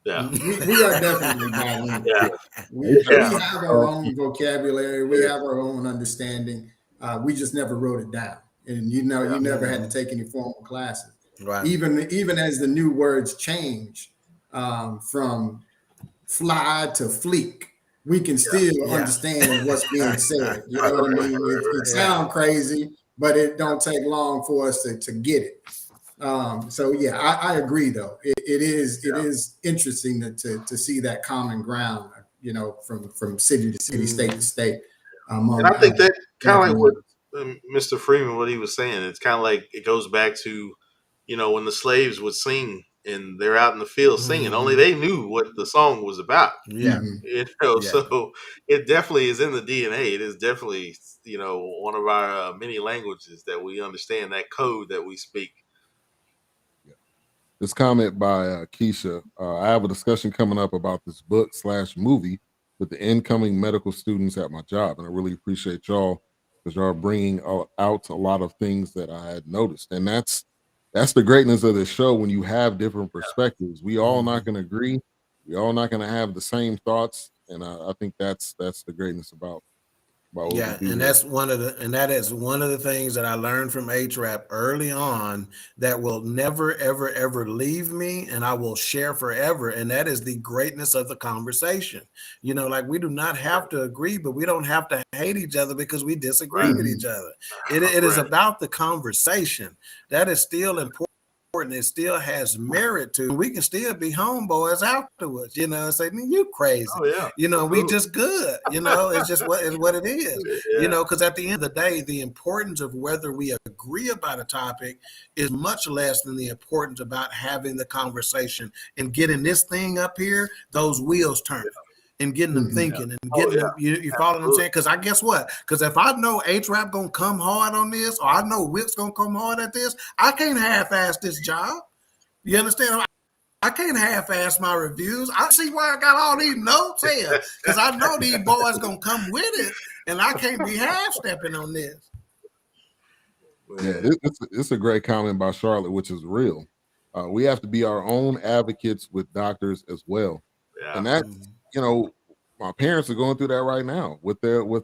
Yeah, we are definitely bilingual. Yeah. We have our own vocabulary. We have our own understanding. We just never wrote it down, and you never had to take any formal classes. Right. Even as the new words change from fly to fleek, we can still understand what's being said. You know what I mean? It sounds crazy, but it don't take long for us to get it. So yeah, I agree though. It is interesting to see that common ground, from city to city, state to state. And I think that kind of like what Mr. Freeman, what he was saying, it's kind of like it goes back to, when the slaves would sing and they're out in the field singing, only they knew what the song was about. Yeah. So it definitely is in the DNA. It is definitely, one of our many languages that we understand, that code that we speak. This comment by Keisha. I have a discussion coming up about this book/movie with the incoming medical students at my job. And I really appreciate y'all because y'all are bringing out a lot of things that I had noticed. And that's the greatness of this show when you have different perspectives. We all not going to agree. We all not going to have the same thoughts. And I think that's the greatness about and that is one of the things that I learned from HRAP early on that will never, ever, ever leave me, and I will share forever. And that is the greatness of the conversation. Like we do not have to agree, but we don't have to hate each other because we disagree with each other. It is about the conversation. That is still important. It still has merit to. We can still be homeboys afterwards, say, you crazy. Oh, yeah. We just good. It's just what it is. Because at the end of the day, the importance of whether we agree about a topic is much less than the importance about having the conversation and getting this thing up here, those wheels turning. And getting them thinking and getting them, you follow what I'm saying? Because I guess what? Because if I know HRAP gonna come hard on this, or I know Whip's gonna come hard at this, I can't half-ass this job. You understand? I can't half-ass my reviews. I see why I got all these notes here, because I know these boys gonna come with it, and I can't be half-stepping on this. Yeah, it's a great comment by Charlotte, which is real. We have to be our own advocates with doctors as well, and that. My parents are going through that right now with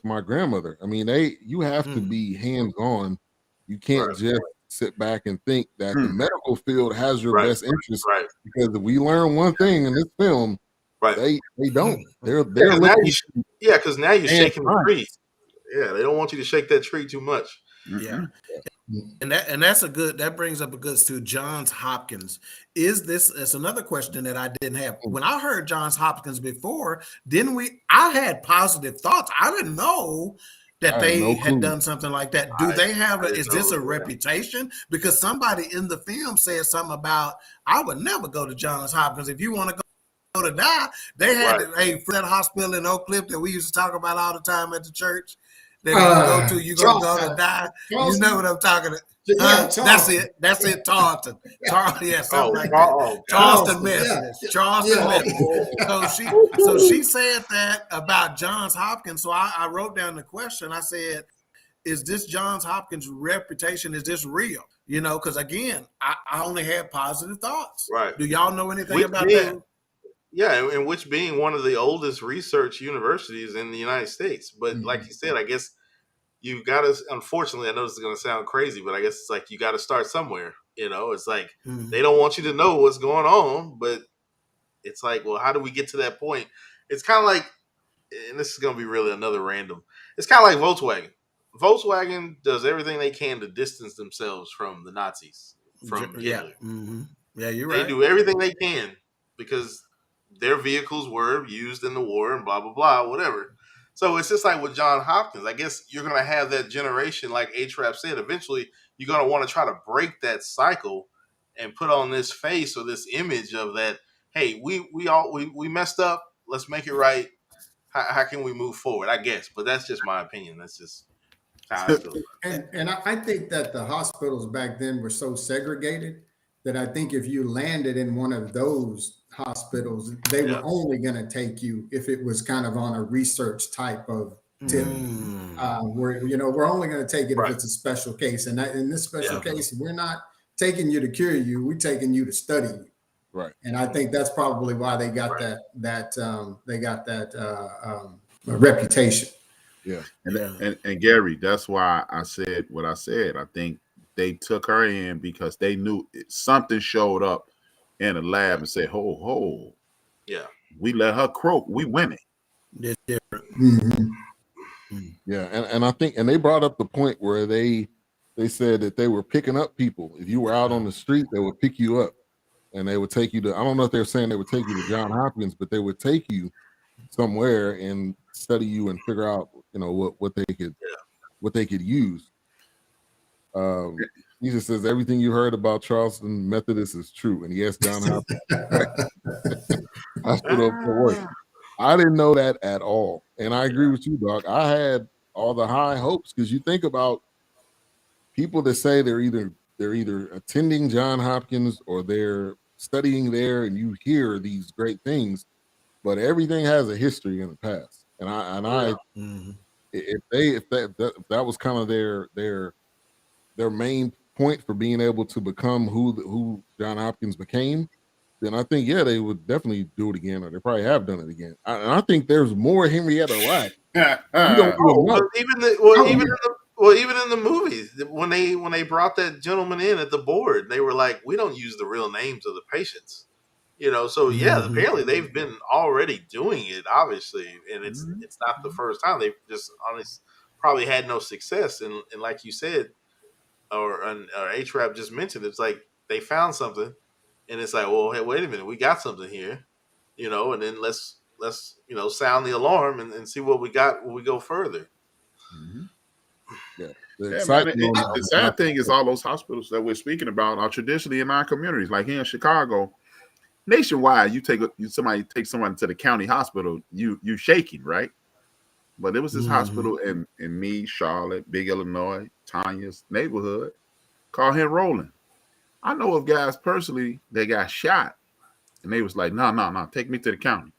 my grandmother. I mean, you have to be hands-on. You can't just sit back and think that the medical field has your best interest. Right. Because if we learn one thing in this film, they don't. They're because now you're shaking the tree. Yeah, they don't want you to shake that tree too much. Yeah. And that brings up a good to Johns Hopkins. It's another question that I didn't have. When I heard Johns Hopkins before, I had positive thoughts. I didn't know that they had done something like that. Do they have is this a reputation? Because somebody in the film said something about, I would never go to Johns Hopkins. If you want to go to die, they had that hospital in Oak Cliff that we used to talk about all the time at the church. That you're going to go to die. You know what I'm talking about. That's it. Tarleton. Something like that. Charleston Methodist. Charleston Methodist. So she said that about Johns Hopkins. So I wrote down the question. I said, is this Johns Hopkins reputation, is this real? Because again, I only had positive thoughts. Right. Do y'all know anything about that? Yeah, and which being one of the oldest research universities in the United States. But like you said, I guess you got to, unfortunately, I know this is going to sound crazy, but I guess it's like you got to start somewhere. It's like they don't want you to know what's going on, but it's like, well, how do we get to that point? It's kind of like, and this is going to be really another random, it's kind of like Volkswagen. Volkswagen does everything they can to distance themselves from the Nazis, from Hitler. Yeah, you're right. They do everything they can because their vehicles were used in the war and blah, blah, blah, whatever. So it's just like with Johns Hopkins. I guess you're going to have that generation, like HRAP said, eventually you're going to want to try to break that cycle and put on this face or this image of that, hey, we messed up. Let's make it right. how can we move forward? I guess, but that's just my opinion. That's just how I feel. And I think that the hospitals back then were so segregated that I think if you landed in one of those hospitals, they were only going to take you if it was kind of on a research type of tip. Where, you know, we're only going to take it if it's a special case. And in this special case, we're not taking you to cure you. We're taking you to study you. Right. And I think that's probably why they got that reputation. Yeah. And Gary, that's why I said what I said. I think they took her in because they knew something showed up in the lab and said, ho, we let her croak, we winning. It's different. Yeah, and I think, and they brought up the point where they said that they were picking up people. If you were out on the street, they would pick you up and they would take you to, I don't know if they're saying they would take you to Johns Hopkins, but they would take you somewhere and study you and figure out, you know, what they could use. Jesus says everything you heard about Charleston Methodist is true, and yes, Johns Hopkins. Hospital for work. I didn't know that at all, and I agree with you, Doc. I had all the high hopes because you think about people that say they're either attending Johns Hopkins or they're studying there, and you hear these great things, but everything has a history in the past. If that was kind of their main point for being able to become who Johns Hopkins became, then I think they would definitely do it again, or they probably have done it again. And I think there's more Henrietta Lacks. Even in the movies, when they brought that gentleman in at the board, they were like, we don't use the real names of the patients, you know. So apparently they've been already doing it, obviously, and it's not the first time. They've just honestly probably had no success, and like you said, or HRAP just mentioned, it's like they found something, and it's like, well, hey, wait a minute, we got something here, you know, and then let's you know, sound the alarm and see what we got when we go further. The sad thing is all those hospitals that we're speaking about are traditionally in our communities. Like here in Chicago, nationwide, somebody takes someone to the county hospital, you shaking, right? But there was this hospital in me, Charlotte, Big Illinois, Tanya's neighborhood called Roland. I know of guys personally that got shot, and they was like, no, take me to the county.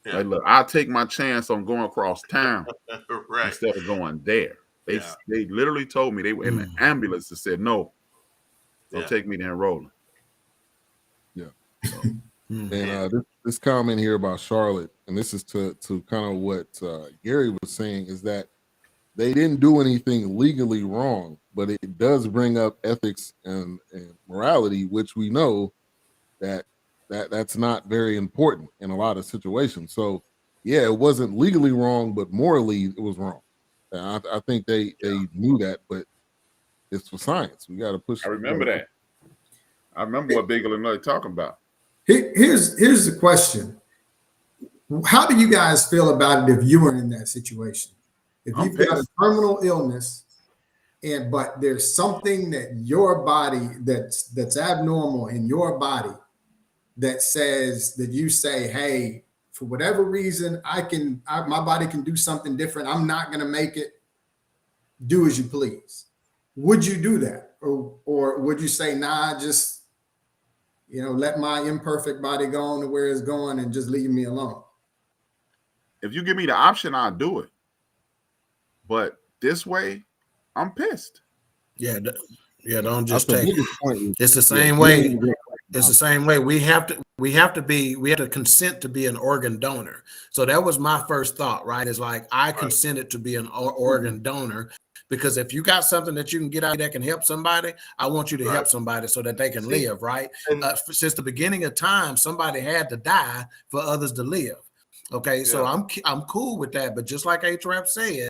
Yeah. Like, look, I'll take my chance on going across town instead of going there. They literally told me they were in the ambulance and said, no, don't take me to Roland. Yeah. So, and this comment here about Charlotte, and this is to kind of what Gary was saying, is that they didn't do anything legally wrong, but it does bring up ethics and morality, which we know that's not very important in a lot of situations. So, it wasn't legally wrong, but morally it was wrong. And I think they knew that, but it's for science. We got to push. I remember that. I remember what Big Illinois talking about. Here's the question. How do you guys feel about it if you were in that situation? If you've got a terminal illness, but there's something that your body that's abnormal in your body that says that you say, hey, for whatever reason, my body can do something different. I'm not going to make it. Do as you please. Would you do that? Or would you say, nah, just, let my imperfect body go on to where it's going and just leave me alone? If you give me the option, I'll do it. But this way, I'm pissed. Yeah, don't just take it. It's the same way. It's the same way. We have to consent to be an organ donor. So that was my first thought, right? Is like, I consented to be an organ donor, because if you got something that you can get out that can help somebody, I want you to help somebody so that they can live, right? Since the beginning of time, somebody had to die for others to live. Okay, so I'm cool with that. But just like HRAP said,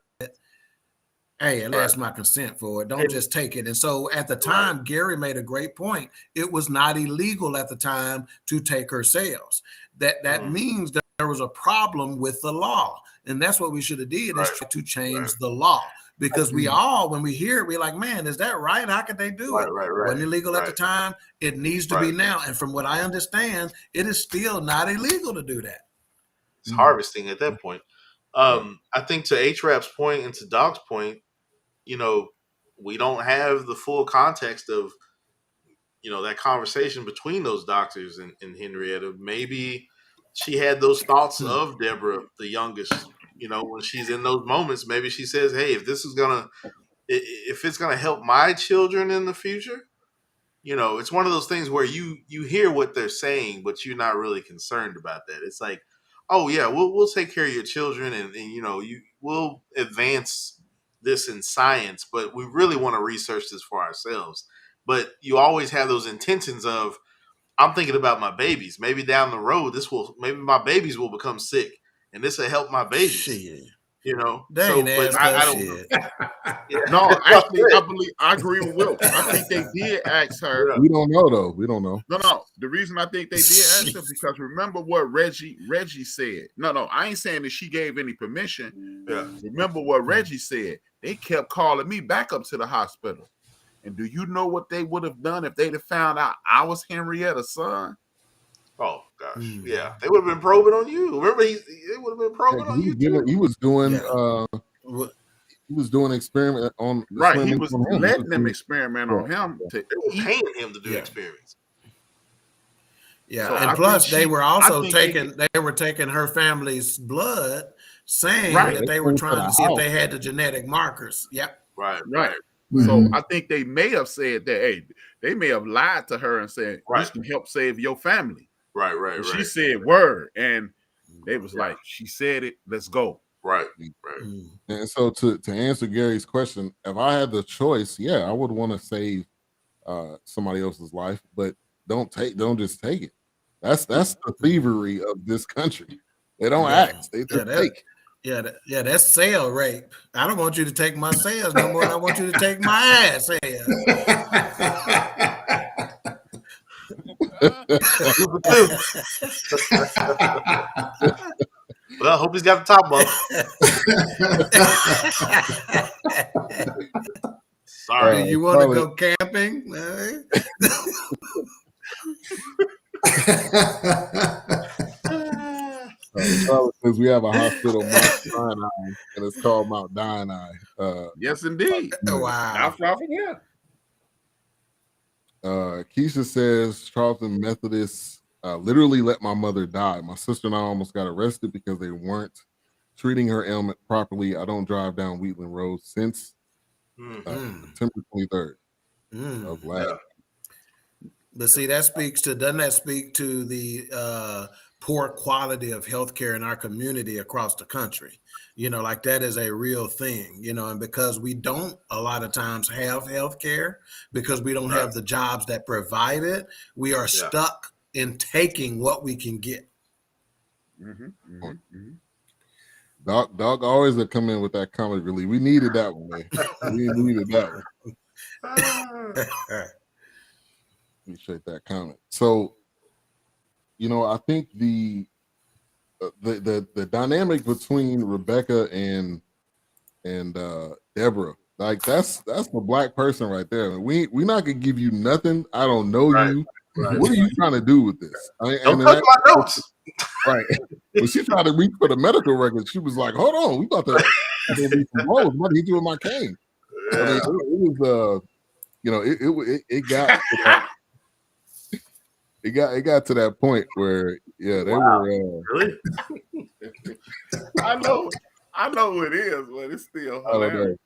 hey, that's my consent for it. Don't just take it. And so at the time, Gary made a great point. It was not illegal at the time to take her cells. That means that there was a problem with the law. And that's what we should have did, is try to change the law. Because we all, when we hear it, we're like, man, is that right? How could they do it? Wasn't illegal at the time. It needs to be now. And from what I understand, it is still not illegal to do that. It's harvesting at that point. I think to H-Rap's point and to Dog's point, you know, we don't have the full context of, you know, that conversation between those doctors and Henrietta. Maybe she had those thoughts of Deborah, the youngest, you know, when she's in those moments. Maybe she says, hey, if it's gonna help my children in the future, you know, it's one of those things where you hear what they're saying, but you're not really concerned about that. It's like, oh yeah, we'll take care of your children, and you know, we'll advance this in science, but we really want to research this for ourselves. But you always have those intentions of, I'm thinking about my babies. Maybe down the road, maybe my babies will become sick, and this will help my babies. Shit. You know, They ain't but I don't shit. Yeah. No, actually, I agree with Will. I think they did ask her. We don't know though. We don't know. No. The reason I think they did ask her because remember what Reggie said. No, I ain't saying that she gave any permission. Yeah. Remember what Reggie said. They kept calling me back up to the hospital. And do you know what they would have done if they'd have found out I was Henrietta's son? Oh gosh, yeah, they would have been probing on you. Remember, they would have been probing on you too. He was doing he was doing experiment on He was letting them experiment on him. They were paying him to do experiments. Yeah, So and plus they were also taking her family's blood, saying that they were trying to see if they had the genetic markers. Yep. Right. So I think they may have said that. Hey, they may have lied to her and said, "This can help save your family." Right. She said word, and they was like, "She said it. Let's go." Right. And so to answer Gary's question, if I had the choice, I would want to save somebody else's life, but don't just take it. That's the thievery of this country. They don't ask. They just take. That's sale rape. I don't want you to take my sales no more than I want you to take my ass. Well, I hope he's got the top off. Sorry. Do you want to go camping? Because we have a hospital, Mount Sinai, and it's called Mount Sinai. Yes, indeed. Wow. Keisha says Charleston Methodist literally let my mother die. My sister and I almost got arrested because they weren't treating her ailment properly. I don't drive down Wheatland Road since September 23rd of last year. But see, doesn't that speak to the poor quality of healthcare in our community across the country? You know, like that is a real thing, you know, and because we don't a lot of times have healthcare, because we don't have the jobs that provide it, we are stuck in taking what we can get. Dog always would come in with that comic relief. We needed that one, man. We needed that one. Appreciate that comment. So, you know, I think the dynamic between Rebecca and Deborah, like that's a black person right there. I mean, we're not gonna give you nothing. I don't know you. What are you trying to do with this? Don't touch my notes. Right. When she tried to reach for the medical records, she was like, "Hold on, we about to do some rolls. What did he do with my cane?" I mean, it was you know, it got to that, it got to that point where they were really. I know who it is, but it's still hilarious.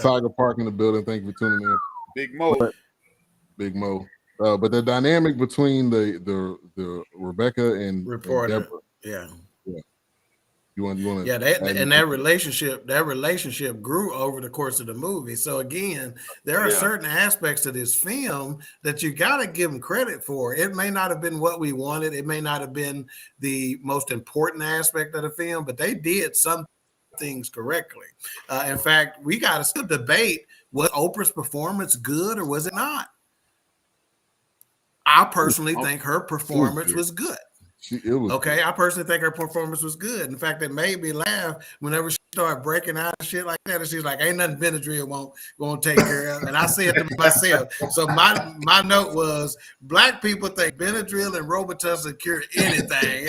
Tiger Park in the building. Thank you for tuning in. Big Mo. But the dynamic between the Rebecca and Reporter, Deborah, you want to that relationship grew over the course of the movie. So again, there are certain aspects of this film that you got to give them credit for. It may not have been what we wanted. It may not have been the most important aspect of the film, but they did some things correctly. In fact, we got to still debate, was Oprah's performance good or was it not? I personally think her performance was good. It was okay. Good. I personally think her performance was good. In fact, it made me laugh whenever she started breaking out and shit like that. And she's like, "Ain't nothing Benadryl won't take care of." And I said to myself, so my note was, black people think Benadryl and Robitussin cure anything.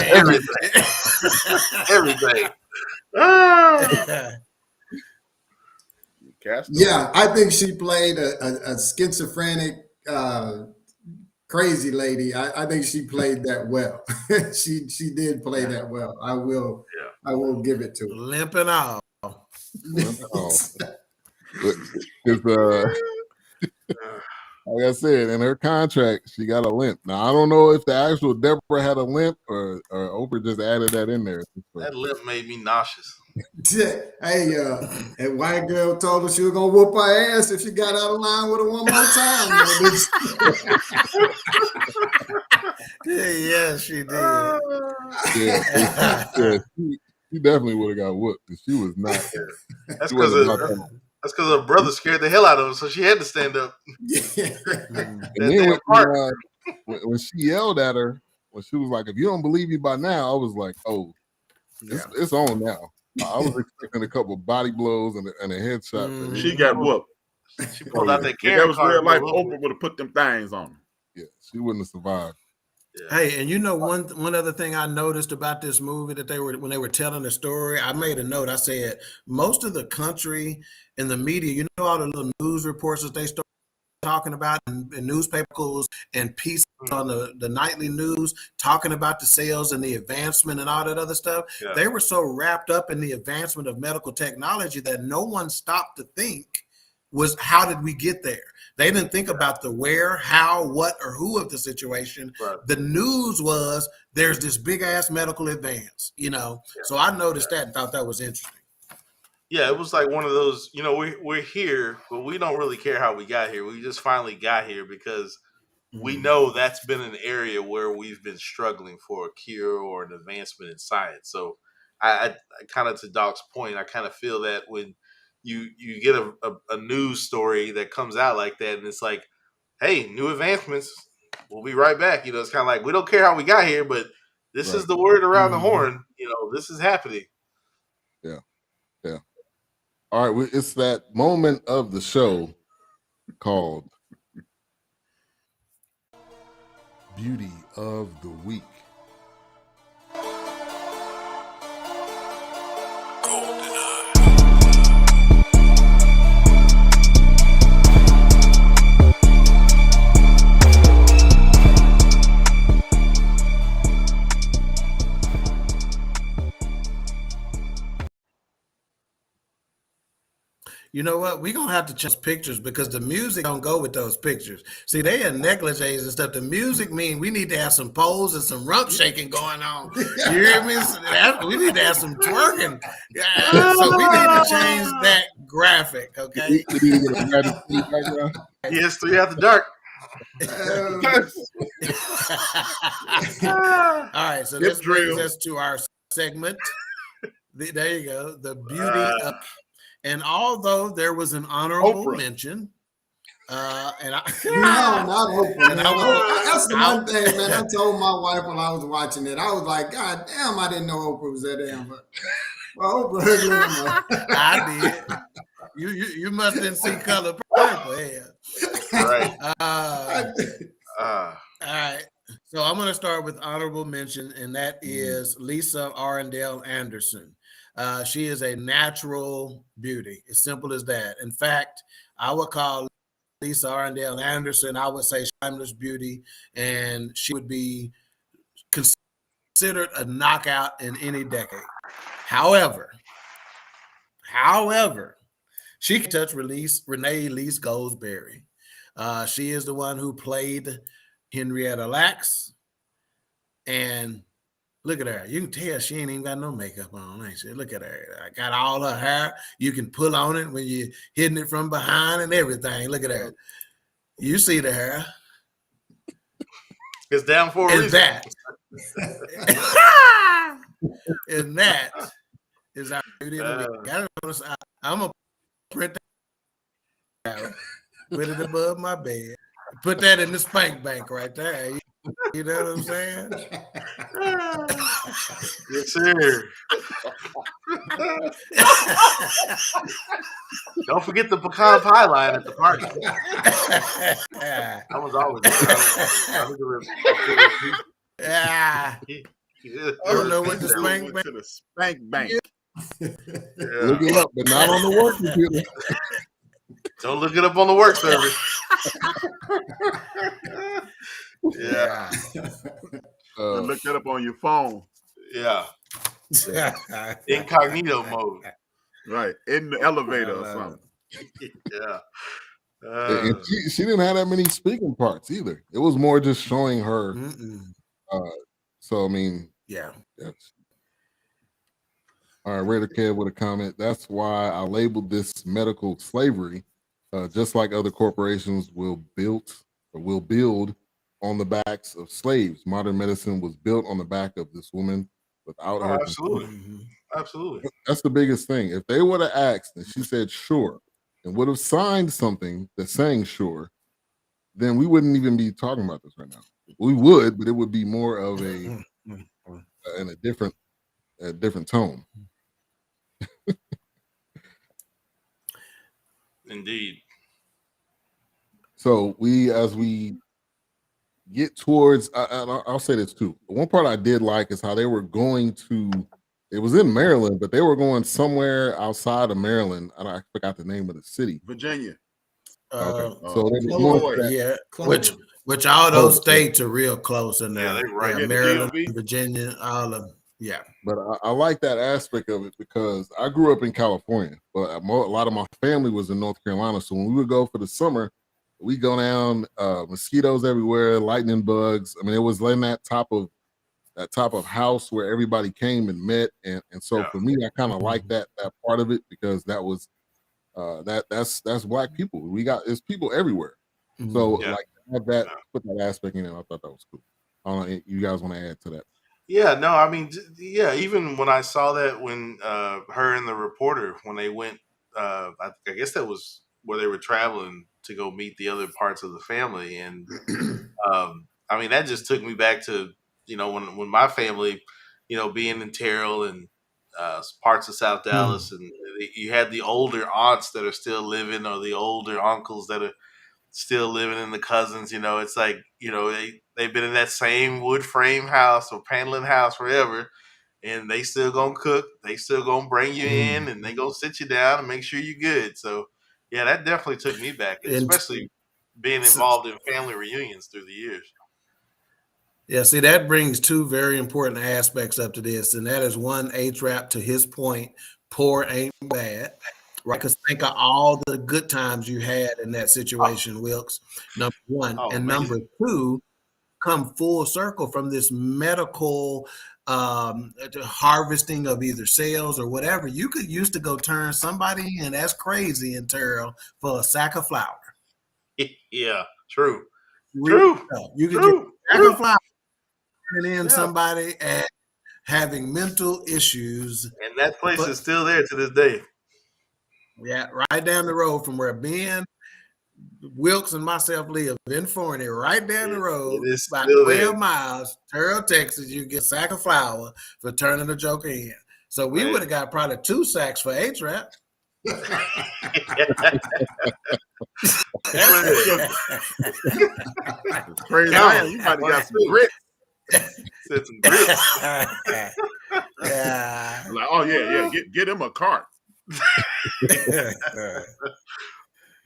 Everything. Yeah, I think she played a schizophrenic, crazy lady. I think she played that well. she did play that well. I will give it to her. Limping off. Like I said, in her contract, she got a limp. Now I don't know if the actual Deborah had a limp or Oprah just added that in there. That limp made me nauseous. Hey, and white girl told her she was gonna whoop her ass if she got out of line with her one more time. Yeah, she did. Yeah, she definitely would have got whooped because she was not. That's because her brother scared the hell out of her, so she had to stand up. And then when she yelled at her, when she was like, "If you don't believe me by now," I was like, "Oh, it's on now." I was expecting a couple of body blows and a headshot. She got whooped. She pulled out that If Karen that was card. real life, Oprah would have put them things on her. Yeah, she wouldn't have survived. Yeah. Hey, and you know one other thing I noticed about this movie that when they were telling the story, I made a note. I said most of the country and the media, you know, all the little news reports that they start talking about in newspapers and pieces on the nightly news talking about the sales and the advancement and all that other stuff. Yeah. They were so wrapped up in the advancement of medical technology that no one stopped to think was how did we get there? They didn't think about the where, how, what, or who of the situation. Right. The news was there's this big ass medical advance, you know. Yeah. So I noticed that and thought that was interesting. Yeah, it was like one of those, you know, we're here, but we don't really care how we got here. We just finally got here because we know that's been an area where we've been struggling for a cure or an advancement in science. So I kind of, to Doc's point, I kind of feel that when you get a news story that comes out like that and it's like, hey, new advancements, we'll be right back. You know, it's kind of like, we don't care how we got here, but this is the word around the horn. You know, this is happening. Yeah. Yeah. All right, it's that moment of the show called Beauty of the Week. You know what? We're going to have to change pictures because the music don't go with those pictures. See, they are negligees and stuff. The music mean we need to have some pose and some rump shaking going on. You hear me? We need to have some twerking. So we need to change that graphic, okay? Yes, 3 after dark. All right, so this brings us to our segment. There you go. The beauty of... And although there was an honorable mention, and not Oprah. That's the one thing, man. I told my wife when I was watching it, I was like, God damn, I didn't know Oprah was that damn. Well, Oprah, I did. You must didn't see Color Purple. Yeah. Right. All right. So I'm going to start with honorable mention, and that is Lisa Arundel Anderson. She is a natural beauty, as simple as that. In fact, I would call Lisa Arundel Anderson, I would say timeless beauty, and she would be considered a knockout in any decade. However, she can touch Renee Elise Goldsberry. She is the one who played Henrietta Lacks, and look at her. You can tell she ain't even got no makeup on. Ain't she? Look at her. I got all her hair. You can pull on it when you're hitting it from behind and everything. Look at her. You see the hair. It's down for a reason. And that is our beauty of the week. I'm going to print that out, put it above my bed, put that in the spank bank right there. You know what I'm saying? Yes, sir. Don't forget the pecan pie line at the party. I was always yeah. I don't know what the spank bank. To the spank bank. Yeah. Look it up, but not on the work computer. Don't look it up on the work service. Yeah. Look that up on your phone. Yeah. Incognito mode. Right. In the elevator or something. Yeah. And she didn't have that many speaking parts either. It was more just showing her. So I mean, yeah. All right, Raider Kev with a comment. That's why I labeled this medical slavery. Just like other corporations will build on the backs of slaves. Modern medicine was built on the back of this woman without her. Absolutely. That's the biggest thing. If they would have asked and she said sure and would have signed something that's saying sure, then we wouldn't even be talking about this right now. We would, but it would be more of in a different tone. Indeed. So as we get towards, I'll say this too. One part I did like is how they were going to. It was in Maryland, but they were going somewhere outside of Maryland. I forgot the name of the city. Virginia. Okay, so they were which all those states are real close in there. They're right. Yeah, Maryland, Virginia, all of them. Yeah. But I like that aspect of it because I grew up in California, but a lot of my family was in North Carolina. So when we would go for the summer, we go down, mosquitoes everywhere, lightning bugs. I mean, it was in that type of house where everybody came and met, and so for me, I kind of like that part of it because that was that's Black people. There's people everywhere. So like have that put that aspect in it. I thought that was cool. I don't know, you guys want to add to that? Yeah, no, I mean, even when I saw that when her and the reporter, when they went, I guess that was where they were traveling to go meet the other parts of the family. And I mean, that just took me back to, when my family, being in Terrell and parts of South Dallas, and you had the older aunts that are still living, or the older uncles that are still living, in the cousins, it's like, they've been in that same wood frame house or paneling house forever, and they still gonna cook, they still gonna bring you in, and they gonna sit you down and make sure you're good. So yeah, that definitely took me back, especially being involved in family reunions through the years. Yeah, see, that brings two very important aspects up to this, and that is one, A-Trap, to his point, poor ain't bad. Right, because think of all the good times you had in that situation, Wilkes. Number one, and number two, come full circle from this medical harvesting of either sales or whatever. You could used to go turn somebody in that's crazy in Terrell for a sack of flour. Yeah, true. You could get a sack of flour and in somebody and having mental issues, and that place is still there to this day. Yeah, right down the road from where Ben, Wilkes, and myself live in Forney, right down the road, about 12 miles, Terrell, Texas. You get a sack of flour for turning the joker in. So we would have got probably 2 sacks for A-Trap. Crazy. You might have got some grits. Said some grits. Yeah. Like, oh yeah, get him a cart.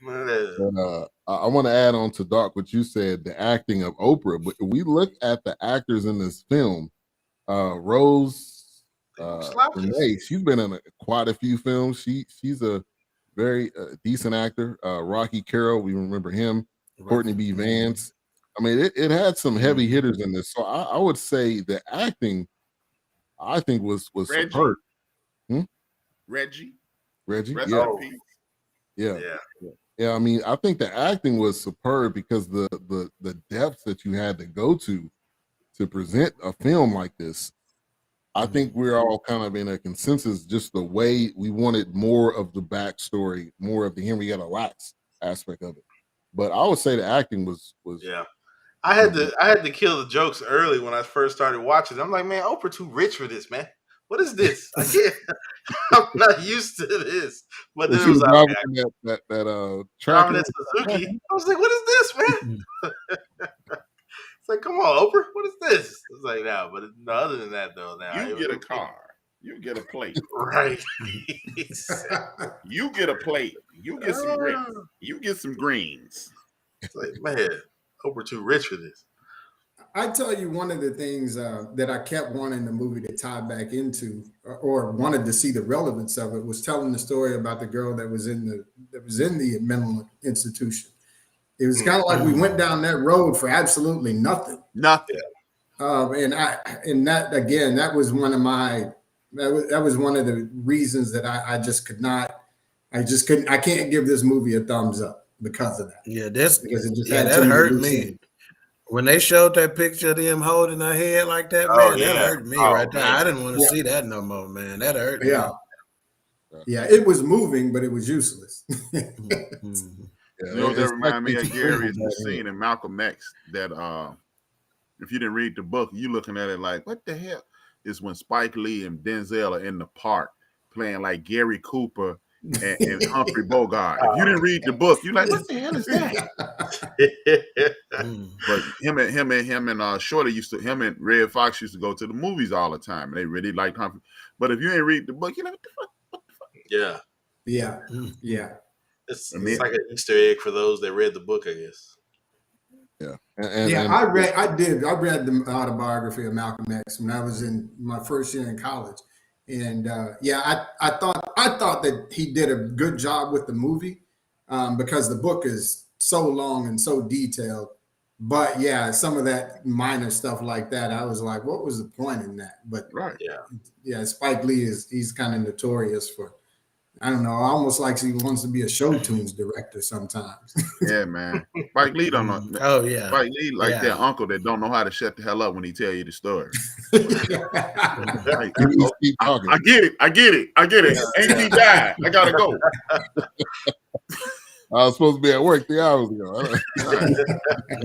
I want to add on to Doc what you said, the acting of Oprah. But we look at the actors in this film. Rose Renee, she's been in quite a few films. She's a very decent actor. Rocky Carroll, we remember him. Courtney B. Vance. I mean, it had some heavy hitters in this. So I would say the acting, I think, was superb. Reggie. Yeah. I mean, I think the acting was superb because the depths that you had to go to present a film like this. I think we're all kind of in a consensus, just the way we wanted more of the backstory, more of the Henrietta Lacks aspect of it. But I would say the acting was I had to kill the jokes early when I first started watching. I'm like, man, Oprah too rich for this, man. What is this? I can't. I'm not used to this. But then it She was was like, driving that driving tractor. that Suzuki. I was like, what is this, man? It's like, come on, Oprah, what is this? It's like, no, but no, other than that, though, now You get a car. You get a plate. right? You get a plate. You get some grits. You get some greens. It's like, man, Oprah too rich for this. I tell you, one of the things that I kept wanting the movie to tie back into, or wanted to see the relevance of it, was telling the story about the girl that was in the mental institution. It was kind of like we went down that road for absolutely nothing. Nothing. And that again, that was one of the reasons that I just could not. I just couldn't. I can't give this movie a thumbs up because of that. Yeah, because it just that hurt me. When they showed that picture of them holding her head like that, man, that hurt me right there. I didn't want to see that no more, man. That hurt me. Yeah, it was moving, but it was useless. You know, that reminded me of Gary's scene in Malcolm X that if you didn't read the book, you looking at it like, what the hell? Is when Spike Lee and Denzel are in the park playing like Gary Cooper and Humphrey Bogart. If you didn't read the book, you're like, what the hell is that? But him and Shorty him and Red Fox used to go to the movies all the time. And they really liked Humphrey. But if you ain't read the book, you're like, what the fuck? Yeah. It's like an Easter egg for those that read the book, I guess. Yeah. I read the autobiography of Malcolm X when I was in my first year in college. And I thought that he did a good job with the movie because the book is so long and so detailed. But yeah, some of that minor stuff like that, I was like, what was the point in that? But Spike Lee he's kind of notorious for, I don't know, almost like he wants to be a show tunes director sometimes. Yeah, man. Spike Lee don't know. Oh yeah. Spike Lee that uncle that don't know how to shut the hell up when he tell you the story. I get it. Ain't he died? I gotta go. I was supposed to be at work 3 hours ago.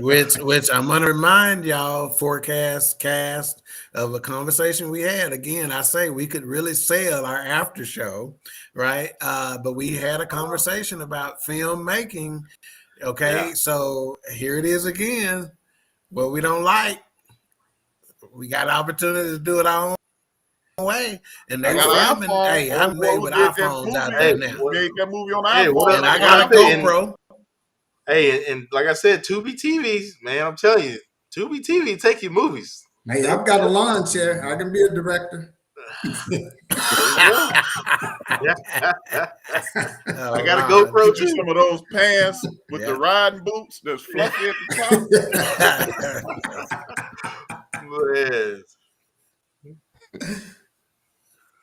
Which I'm gonna remind y'all, Fourcast cast, of a conversation we had. Again, I say we could really sell our after show, right? But we had a conversation about filmmaking. Okay, so here it is again. What we don't like, we got opportunity to do it our own way, and they filming. Hey, I'm made with iPhones out there now. Made that movie on iPhone, and I got a GoPro. Hey, and like I said, Tubi TVs, man, I'm telling you, Tubi TV take your movies. Hey, I've got a lawn chair. I can be a director. I got a GoPro too. Some of those pants with the riding boots that's fluffy at the top.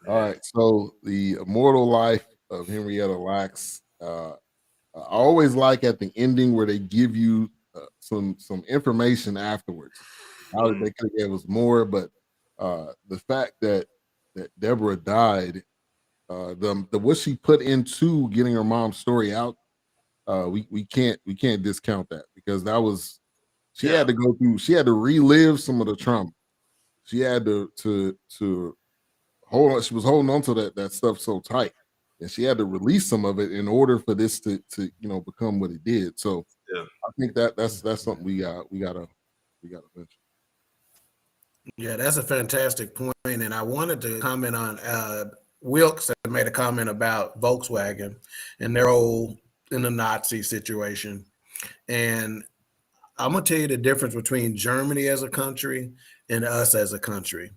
All right, so the immortal life of Henrietta Lacks. I always like at the ending where they give you some information afterwards. They could have gave us more, but the fact that Deborah died, the what she put into getting her mom's story out, we can't discount that, because that was she had to go through. She had to relive some of the trauma. She had to hold on. She was holding on to that stuff so tight, and she had to release some of it in order for this to become what it did. So I think that's something we gotta mention. Yeah, that's a fantastic point, and I wanted to comment on Wilkes that made a comment about Volkswagen and their role in the Nazi situation, and I'm gonna tell you the difference between Germany as a country and us as a country.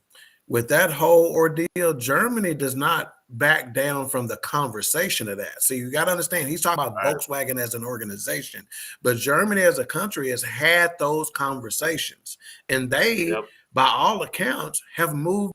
With that whole ordeal, Germany does not back down from the conversation of that. So you got to understand, he's talking about Volkswagen as an organization, but Germany as a country has had those conversations, and they, by all accounts, have moved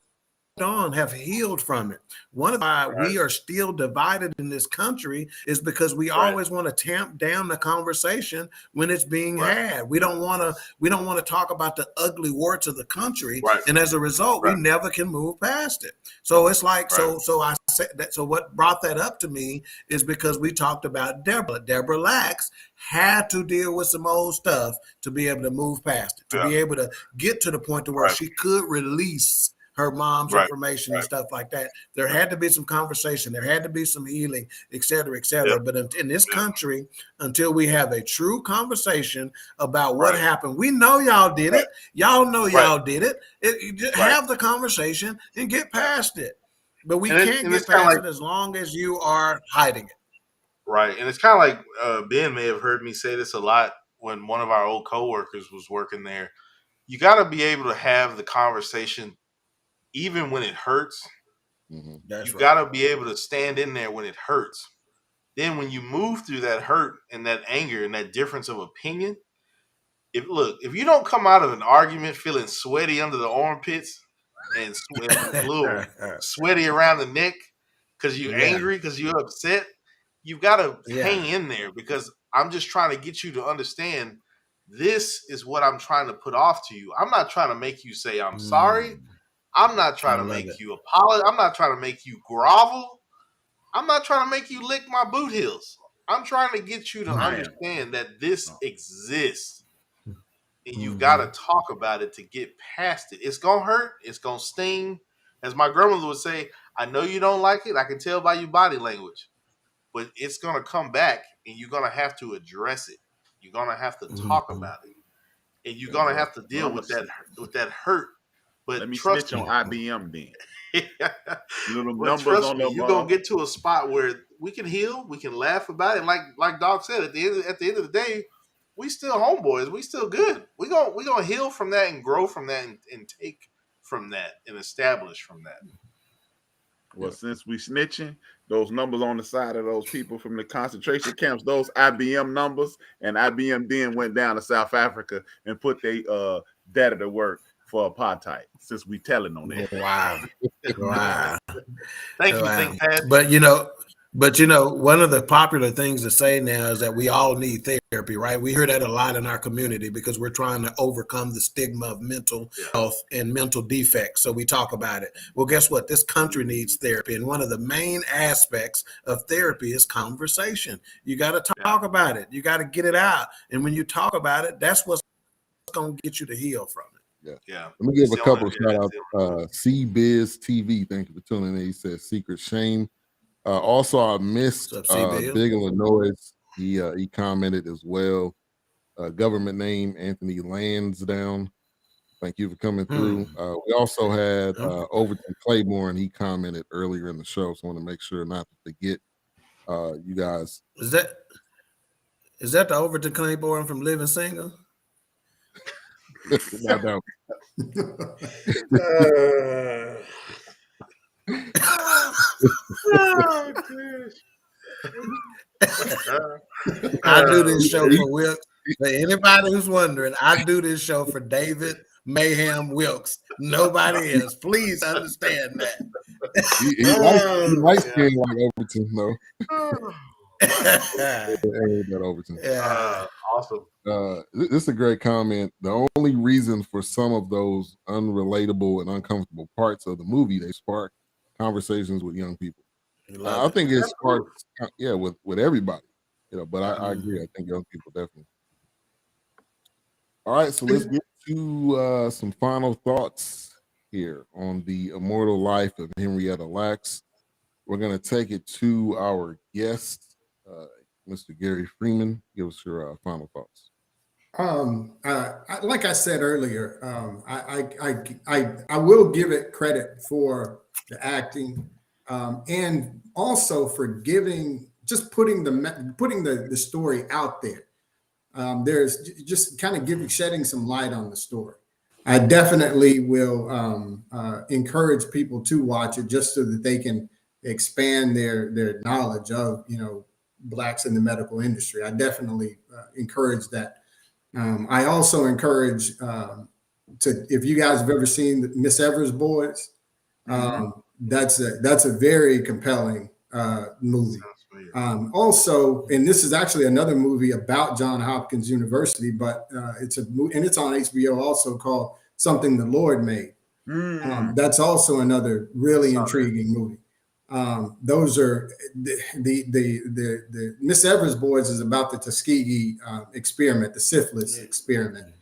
on have healed from it. One of why we are still divided in this country is because we always want to tamp down the conversation when it's being had. We don't want to talk about the ugly warts of the country, and as a result, we never can move past it. So it's like so I said that. So what brought that up to me is because we talked about Deborah Lacks had to deal with some old stuff to be able to move past it, to be able to get to the point to where she could release her mom's information and stuff like that. There had to be some conversation. There had to be some healing, et cetera, et cetera. But in this country, until we have a true conversation about what happened, we know y'all did it. Y'all know y'all did it. Have the conversation and get past it. But we can't get past it as long as you are hiding it. Right. And it's kind of like Ben may have heard me say this a lot when one of our old coworkers was working there. You got to be able to have the conversation even when it hurts. You got to be able to stand in there when it hurts. Then when you move through that hurt and that anger and that difference of opinion, if you don't come out of an argument feeling sweaty under the armpits and a little sweaty around the neck because you're angry, because you're upset, you've got to hang in there, because I'm just trying to get you to understand this is what I'm trying to put off to you. I'm not trying to make you say I'm sorry. I'm not trying to make you apologize. I'm not trying to make you grovel. I'm not trying to make you lick my boot heels. I'm trying to get you to understand that this exists. And you got to talk about it to get past it. It's going to hurt. It's going to sting. As my grandmother would say, I know you don't like it. I can tell by your body language. But it's going to come back, and you're going to have to address it. You're going to have to talk about it. And you're going to have to deal with that hurt. But let me trust snitch me, on IBM then. But trust me, you're going to get to a spot where we can heal. We can laugh about it. Like Doc said, at the end of the day, we still homeboys. We still good. We're gonna heal from that and grow from that and take from that and establish from that. Well, since we snitching, those numbers on the side of those people from the concentration camps, those IBM numbers, and IBM then went down to South Africa and put their data to work for apartheid, since we telling on that. Wow. Thank you, Think Pad. But one of the popular things to say now is that we all need therapy, right? We hear that a lot in our community because we're trying to overcome the stigma of mental health and mental defects. So we talk about it. Well, guess what? This country needs therapy. And one of the main aspects of therapy is conversation. You got to talk about it. You got to get it out. And when you talk about it, that's what's going to get you to heal from it. Yeah. Let me give a couple of shout outs. C-Biz TV, thank you for tuning in. He says Secret Shame. Also, I missed Big Illinois. He commented as well. Government name Anthony Lansdowne. Thank you for coming through. We also had Overton Claiborne. He commented earlier in the show, so I want to make sure not to forget you guys. Is that the Overton Claiborne from Living Single? No. I do this show for Wilkes. For anybody who's wondering, I do this show for David Mayhem Wilkes. Nobody else. Please understand that. He likes being like Overton, though. That Overton. Awesome. This is a great comment. The only reason for some of those unrelatable and uncomfortable parts of the movie, they spark conversations with young people. I think it sparks, with everybody, but I agree. I think young people definitely. All right, so let's get to some final thoughts here on the immortal life of Henrietta Lacks. We're going to take it to our guest, Mr. Gary Freeman. Give us your final thoughts. Like I said earlier, I will give it credit for the acting, and also for putting the story out there. There's just kind of shedding some light on the story. I definitely will encourage people to watch it just so that they can expand their knowledge of Blacks in the medical industry. I definitely encourage that. I also encourage if you guys have ever seen the Miss Evers Boys, That's a very compelling movie. Also, and this is actually another movie about Johns Hopkins University, but it's on HBO also, called Something the Lord Made. That's also another really intriguing movie. Those are the Miss Evers Boys is about the Tuskegee experiment, the syphilis experiment,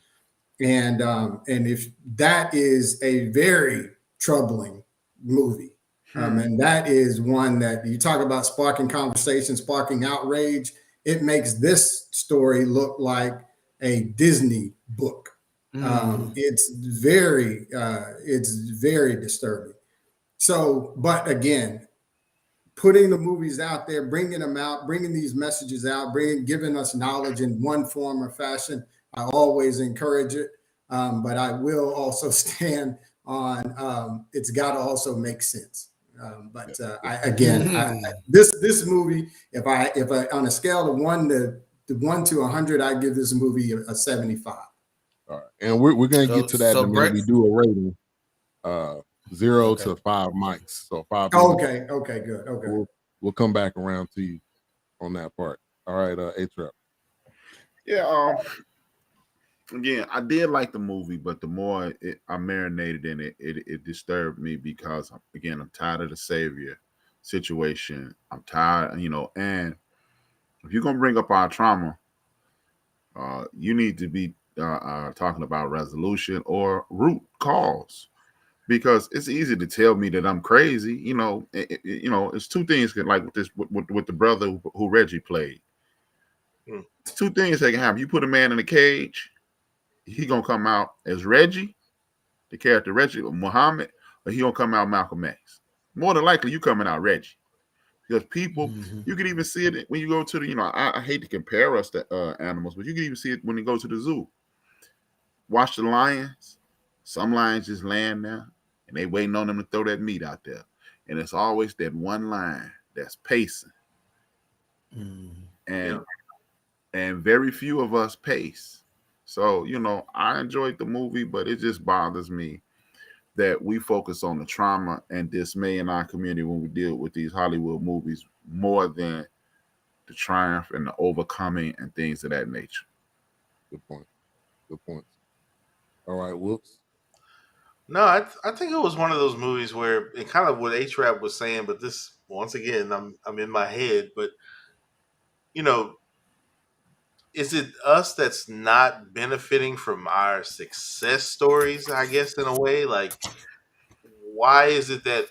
and if that is a very troubling movie. And that is one that you talk about sparking conversation, sparking outrage. It makes this story look like a Disney book. It's very disturbing. So, but again, putting the movies out there, bringing them out, bringing these messages out, giving us knowledge in one form or fashion, I always encourage it. But I will also stand on it's got to also make sense. This movie, if I on a scale of 1 to 100, I give this movie a 75. All right, and we're gonna get to that in a minute. We do a rating, 0 to 5 mics. So 5. Okay, good. Okay, we'll come back around to you on that part. All right, A-Trap. Yeah. Again, I did like the movie, but the more I marinated in it, it disturbed me because, again, I'm tired of the savior situation. I'm tired, and if you're going to bring up our trauma, you need to be talking about resolution or root cause, because it's easy to tell me that I'm crazy. It's two things, like with this, with the brother who Reggie played. It's two things that can happen. You put a man in a cage, he gonna come out as Reggie, the character Reggie, or Muhammad, or he gonna come out Malcolm X. More than likely, you coming out Reggie, because people, you can even see it when you go to the, I hate to compare us to animals, but you can even see it when you go to the zoo. Watch the lions. Some lions just land there, and they waiting on them to throw that meat out there, and it's always that one lion that's pacing, and very few of us pace. So, I enjoyed the movie, but it just bothers me that we focus on the trauma and dismay in our community when we deal with these Hollywood movies more than the triumph and the overcoming and things of that nature. Good point. All right, Whoops. No, I think it was one of those movies where it kind of what A-Trap was saying, but this, once again, I'm in my head, but, is it us that's not benefiting from our success stories, I guess, in a way? Like, why is it that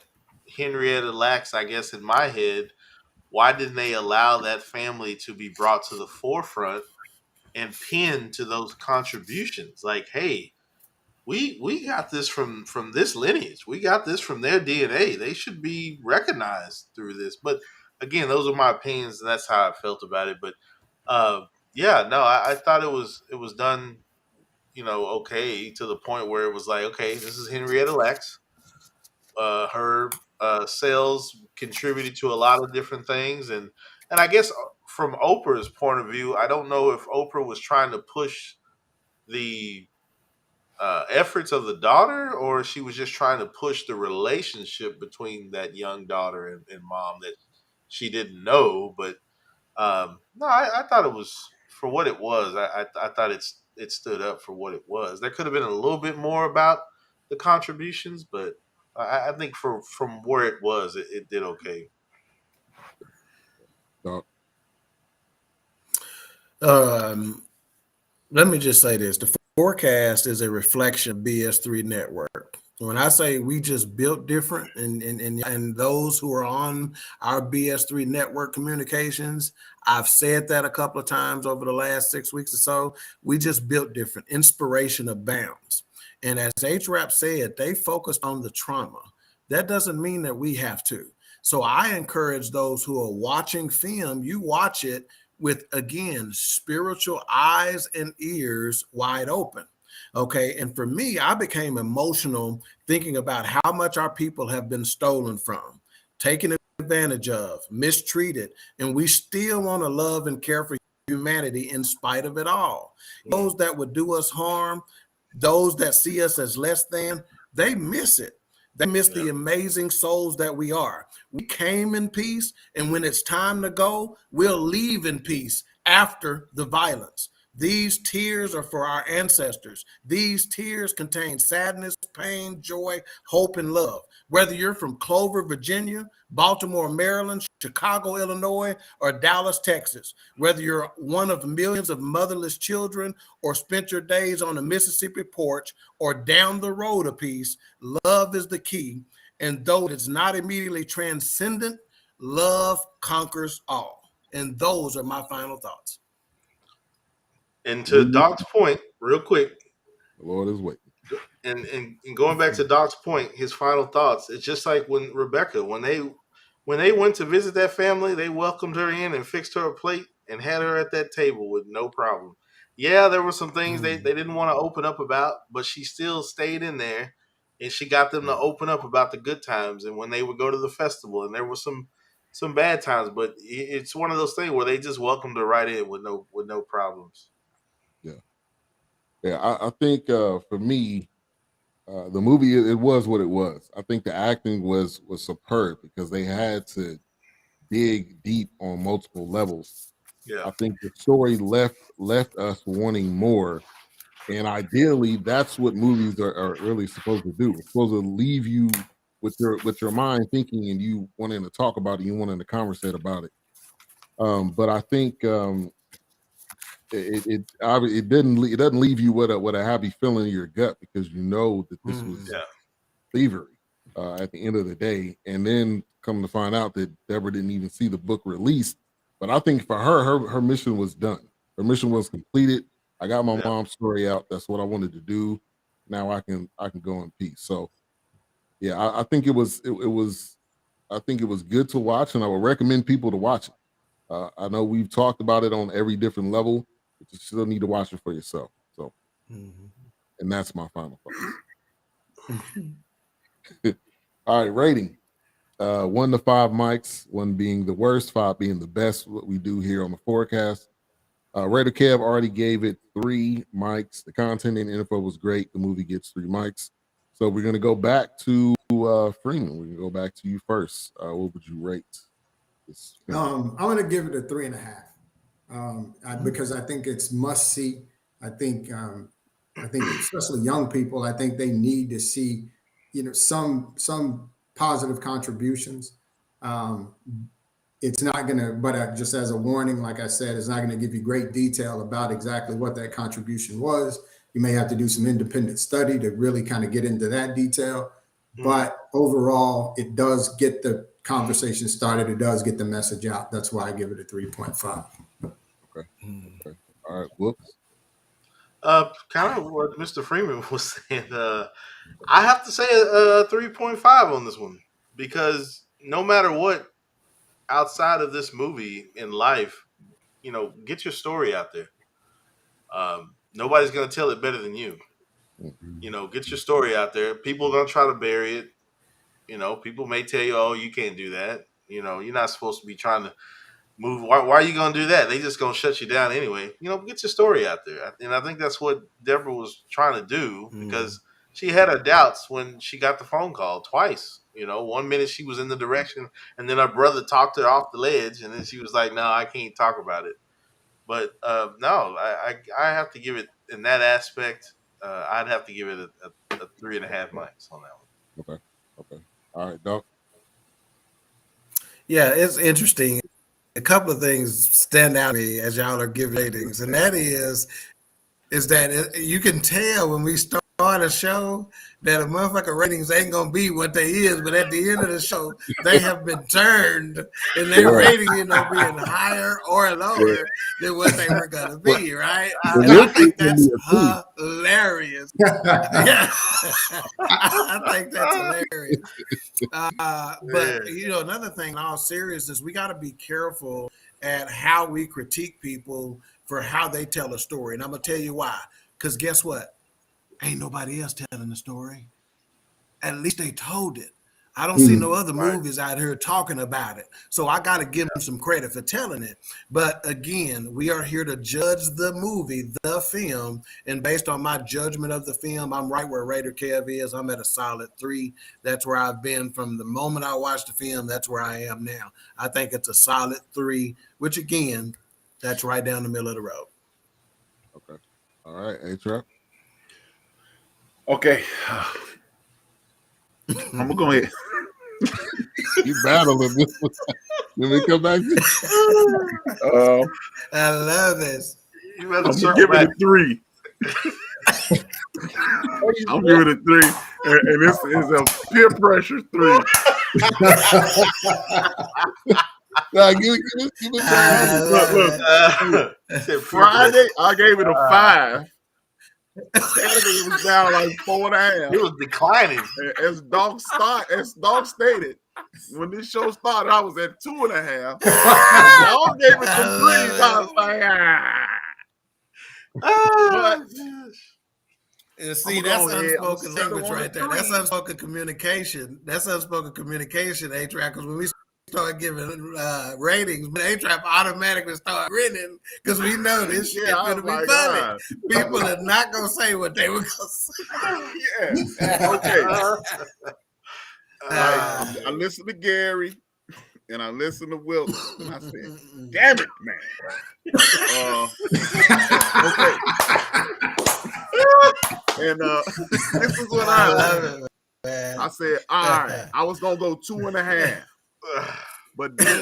Henrietta Lacks, I guess, in my head, why didn't they allow that family to be brought to the forefront and pinned to those contributions? Like, hey, we got this from this lineage. We got this from their DNA. They should be recognized through this. But again, those are my opinions, and that's how I felt about it. But I thought it was done, okay, to the point where it was like, okay, this is Henrietta Lacks. Her sales contributed to a lot of different things, and I guess from Oprah's point of view, I don't know if Oprah was trying to push the efforts of the daughter, or she was just trying to push the relationship between that young daughter and mom that she didn't know. But no, I thought it was for what it was. I thought it stood up for what it was. There could have been a little bit more about the contributions, but I think from where it was, it did okay. Let me just say this. The Fourcast is a reflection of BS3 Network. When I say we just built different, and those who are on our BS3 Network communications, I've said that a couple of times over the last 6 weeks or so. We just built different. Inspiration abounds. And as H-Rap said, they focused on the trauma. That doesn't mean that we have to. So I encourage those who are watching film, you watch it with, again, spiritual eyes and ears wide open. Okay. And for me, I became emotional thinking about how much our people have been stolen from, taken advantage of, mistreated, and we still want to love and care for humanity in spite of it all. Those that would do us harm, those that see us as less than, they miss it. They miss the amazing souls that we are. We came in peace, and when it's time to go, we'll leave in peace after the violence. These tears are for our ancestors. These tears contain sadness, pain, joy, hope, and love. Whether you're from Clover, Virginia, Baltimore, Maryland, Chicago, Illinois, or Dallas, Texas, whether you're one of millions of motherless children or spent your days on a Mississippi porch or down the road a piece, love is the key. And though it's not immediately transcendent, love conquers all. And those are my final thoughts. And to Doc's point, real quick. The Lord is waiting. And going back to Doc's point, his final thoughts, it's just like when Rebecca, when they went to visit that family, they welcomed her in and fixed her a plate and had her at that table with no problem. Yeah, there were some things they didn't want to open up about, but she still stayed in there and she got them to open up about the good times and when they would go to the festival, and there were some bad times, but it's one of those things where they just welcomed her right in with no problems. Yeah, I think for me, the movie, it was what it was. I think the acting was superb because they had to dig deep on multiple levels. Yeah, I think the story left us wanting more, and ideally, that's what movies are really supposed to do. It's supposed to leave you with your mind thinking and you wanting to talk about it, you wanting to conversate about it. But I think it doesn't leave you with a happy feeling in your gut because you know that this was thievery at the end of the day, and then come to find out that Deborah didn't even see the book released. But I think for her mission was done. Her mission was completed. I got my mom's story out. That's what I wanted to do. Now I can go in peace. So yeah, I think it was good to watch, and I would recommend people to watch it. I know we've talked about it on every different level, but you still need to watch it for yourself. So, and that's my final thought. All right, rating. 1 to 5 mics, 1 being the worst, 5 being the best, what we do here on the Fourcast. Raider Kev already gave it 3 mics. The content and info was great. The movie gets 3 mics. So we're going to go back to Freeman. We're going to go back to you first. What would you rate this film? I'm going to give it a 3.5 because I think it's must see. I think especially young people, I think they need to see, some positive contributions. It's not going to, but just as a warning, like I said, it's not going to give you great detail about exactly what that contribution was. You may have to do some independent study to really kind of get into that detail. But overall, it does get the conversation started. It does get the message out. That's why I give it a 3.5. Okay. All right. Whoops. Kind of what Mr. Freeman was saying. I have to say a 3.5 on this one because no matter what outside of this movie in life, get your story out there. Nobody's going to tell it better than you. Get your story out there. People are going to try to bury it. People may tell you, oh, you can't do that. You're not supposed to be trying to move. Why are you going to do that? They just going to shut you down anyway. Get your story out there. And I think that's what Deborah was trying to do because she had her doubts when she got the phone call twice. 1 minute she was in the direction and then her brother talked her off the ledge and then she was like, no, I can't talk about it. But no, I have to give it in that aspect. I'd have to give it a 3.5 mics on that one. Okay. All right, Doc. Yeah, it's interesting. A couple of things stand out to me as y'all are giving ratings, and that is that you can tell when we start a show that a motherfucker ratings ain't gonna be what they is, but at the end of the show, they have been turned and their rating being higher or lower than what they were gonna be, right? I think that's hilarious. Yeah, I think that's hilarious. But another thing, in all seriousness, we got to be careful at how we critique people for how they tell a story, and I'm gonna tell you why. Because guess what? Ain't nobody else telling the story. At least they told it. I don't see no other movies out here talking about it. So I got to give him some credit for telling it. But again, we are here to judge the movie, the film. And based on my judgment of the film, I'm right where Raider Kev is. I'm at a solid 3. That's where I've been from the moment I watched the film. That's where I am now. I think it's a solid 3, which again, that's right down the middle of the road. Okay. All right, A-Trap. Okay. I'm gonna go ahead. You battling this one. Let me come back. I love this. I'm gonna give it a 3. I'm giving it a 3, and this is a peer pressure 3. Give it. Look. Friday, I gave it a 5. Saturday it was down like 4.5. It was declining. As Dog stated, when this show started, I was at 2.5. Y'all gave it some 3s. I was like, And see, that's unspoken language right there. That's unspoken communication. That's unspoken communication, A-Trap. Because when we start giving ratings, A-Trap automatically start grinning because we know this shit going to be funny. God. People are not going to say what they were going to say. Yeah. Okay. I listened to Gary and I listened to Wilson and I said, damn it, man. Okay. And this is what I love it, man. I said, all right, I was going to go 2.5. But then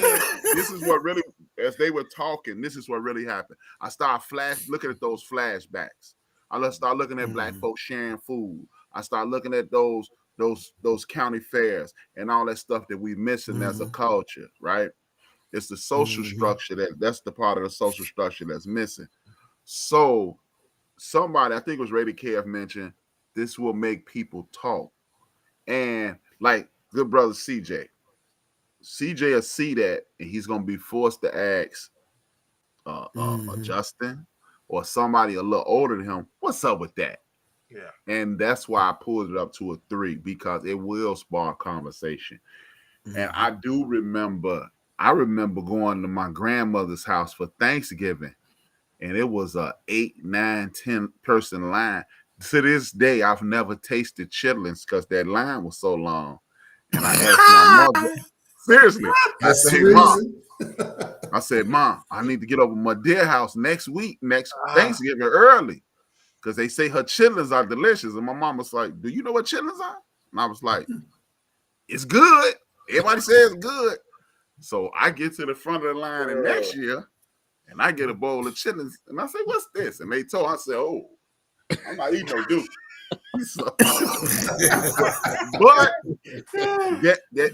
this is what really, as they were talking, this is what really happened. I started looking at those flashbacks. I started looking at black folks sharing food. I started looking at those county fairs and all that stuff that we missing as a culture, right? It's the social structure that's the part of the social structure that's missing. So somebody, I think it was Raider Kev, mentioned this will make people talk. And like good brother CJ will see that, and he's gonna be forced to ask Justin or somebody a little older than him, what's up with that? Yeah. And that's why I pulled it up to a 3, because it will spark conversation. And I remember going to my grandmother's house for Thanksgiving, and it was a 8, 9, 10 person line. To this day, I've never tasted chitlins because that line was so long. And I asked my mother, seriously, I said, Mom, I need to get over to my dear house next Thanksgiving early, because they say her chitlins are delicious. And my mom was like, do you know what chitlins are? And I was like, it's good. Everybody says it's good. So I get to the front of the line and next year, and I get a bowl of chitlins. And I say, what's this? And they told, I said, oh, I'm not eating no dude. So, but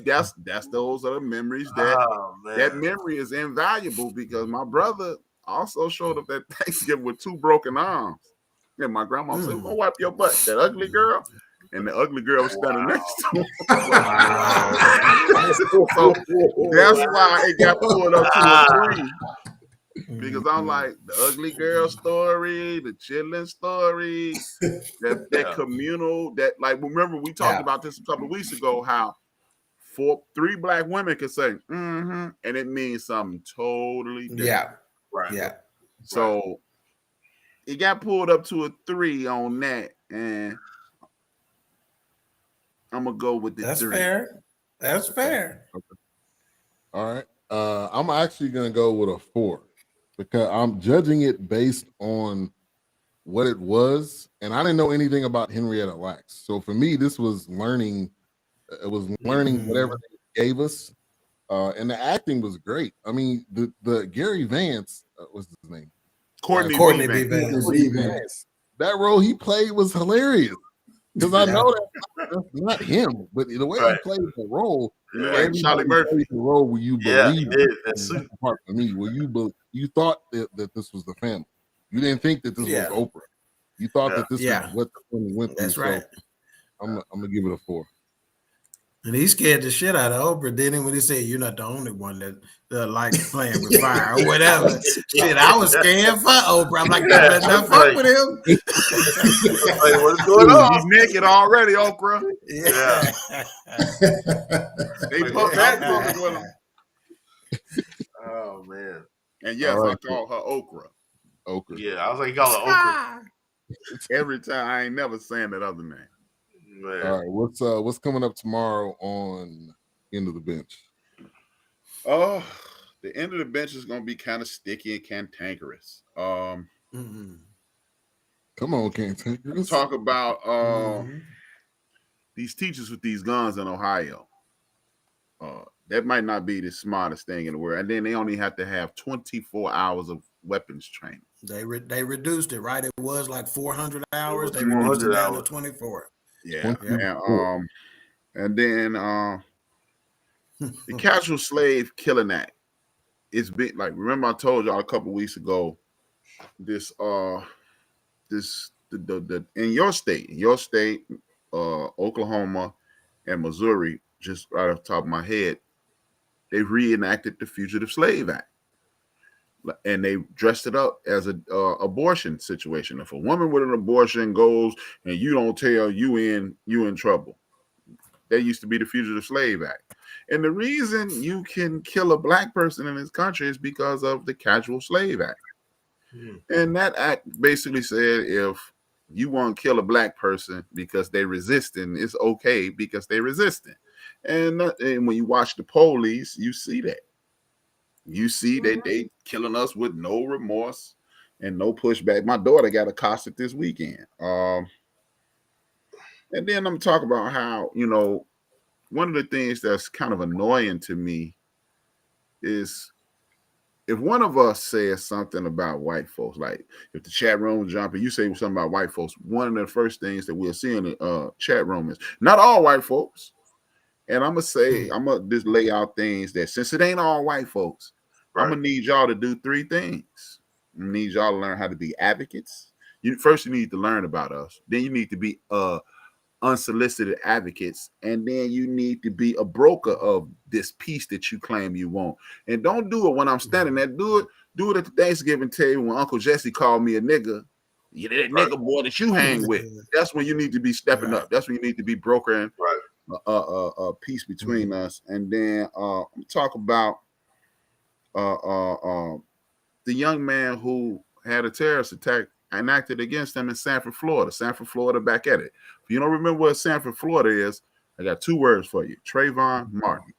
that's those are the memories that memory is invaluable, because my brother also showed up at Thanksgiving with 2 broken arms. And my grandma said, "We're gonna wipe your butt." That ugly girl, and the ugly girl was standing next to him. So that's why it got pulled up to a 3. Because I'm like, the ugly girl story, the chilling story, that communal, that, like, remember we talked about this a couple of weeks ago, how 3 black women can say and it means something totally different. So it got pulled up to a 3 on that, and I'm gonna go with the 3. That's fair. Okay. All right. I'm actually gonna go with a 4, because I'm judging it based on what it was, and I didn't know anything about Henrietta Lacks. So for me, this was learning. It was learning whatever they gave us, and the acting was great. I mean, the Gary Vance, what's his name? Courtney B. Vance. That role he played was hilarious, because I know that's not him, but the way he played the role, like Charlie Murphy, the role where you believe. That's part for me. Where you thought that this was the family. You didn't think that this was Oprah. You thought that this was what the family went through. That's right. So I'm gonna give it a 4. And he scared the shit out of Oprah, didn't he? When he said, "You're not the only one that likes playing with fire or whatever." Shit, I was scared for Oprah. I'm like, "You better not fuck with him." Like, what's going on? He's naked already, Oprah. Yeah. They put that moving with him. Oh man. And yes, right, I call her Okra. Okra. Yeah, I was like, you call it Okra. Every time. I ain't never saying that other name. Man. All right, what's coming up tomorrow on End of the Bench? Oh, the End of the Bench is gonna be kind of sticky and cantankerous. Come on, cantankerous. Talk about these teachers with these guns in Ohio. That might not be the smartest thing in the world. And then they only have to have 24 hours of weapons training. They reduced it, right? It was like 400 hours. They reduced it down to 24. Yeah. And then the Casual Slave Killing Act. It's been like, remember I told y'all a couple weeks ago, in your state, Oklahoma and Missouri, just right off the top of my head, they reenacted the Fugitive Slave Act, and they dressed it up as an abortion situation. If a woman with an abortion goes and you don't tell, you in trouble. That used to be the Fugitive Slave Act. And the reason you can kill a black person in this country is because of the Casual Slave Act. And that act basically said if you want to kill a black person because they resisting, it's okay because they resisting. And when you watch the police, you see that. You see that they killing us with no remorse and no pushback. My daughter got accosted this weekend. And then I'm talking about how, one of the things that's kind of annoying to me is if one of us says something about white folks, like if the chat room jump and you say something about white folks, one of the first things that we'll see in the chat room is not all white folks. And I'm gonna just lay out things that since it ain't all white folks, right, I'm gonna need y'all to do three things. I need y'all to learn how to be advocates. You need to learn about us. Then you need to be unsolicited advocates, and then you need to be a broker of this peace that you claim you want. And don't do it when I'm standing there. Do it at the Thanksgiving table when Uncle Jesse called me a nigga. You that nigga boy that you hang with. That's when you need to be stepping up. That's when you need to be brokering peace between us. And then talk about the young man who had a terrorist attack enacted against him in Sanford, Florida. Sanford, Florida, back at it. If you don't remember what Sanford, Florida is, I got two words for you. Trayvon Martin.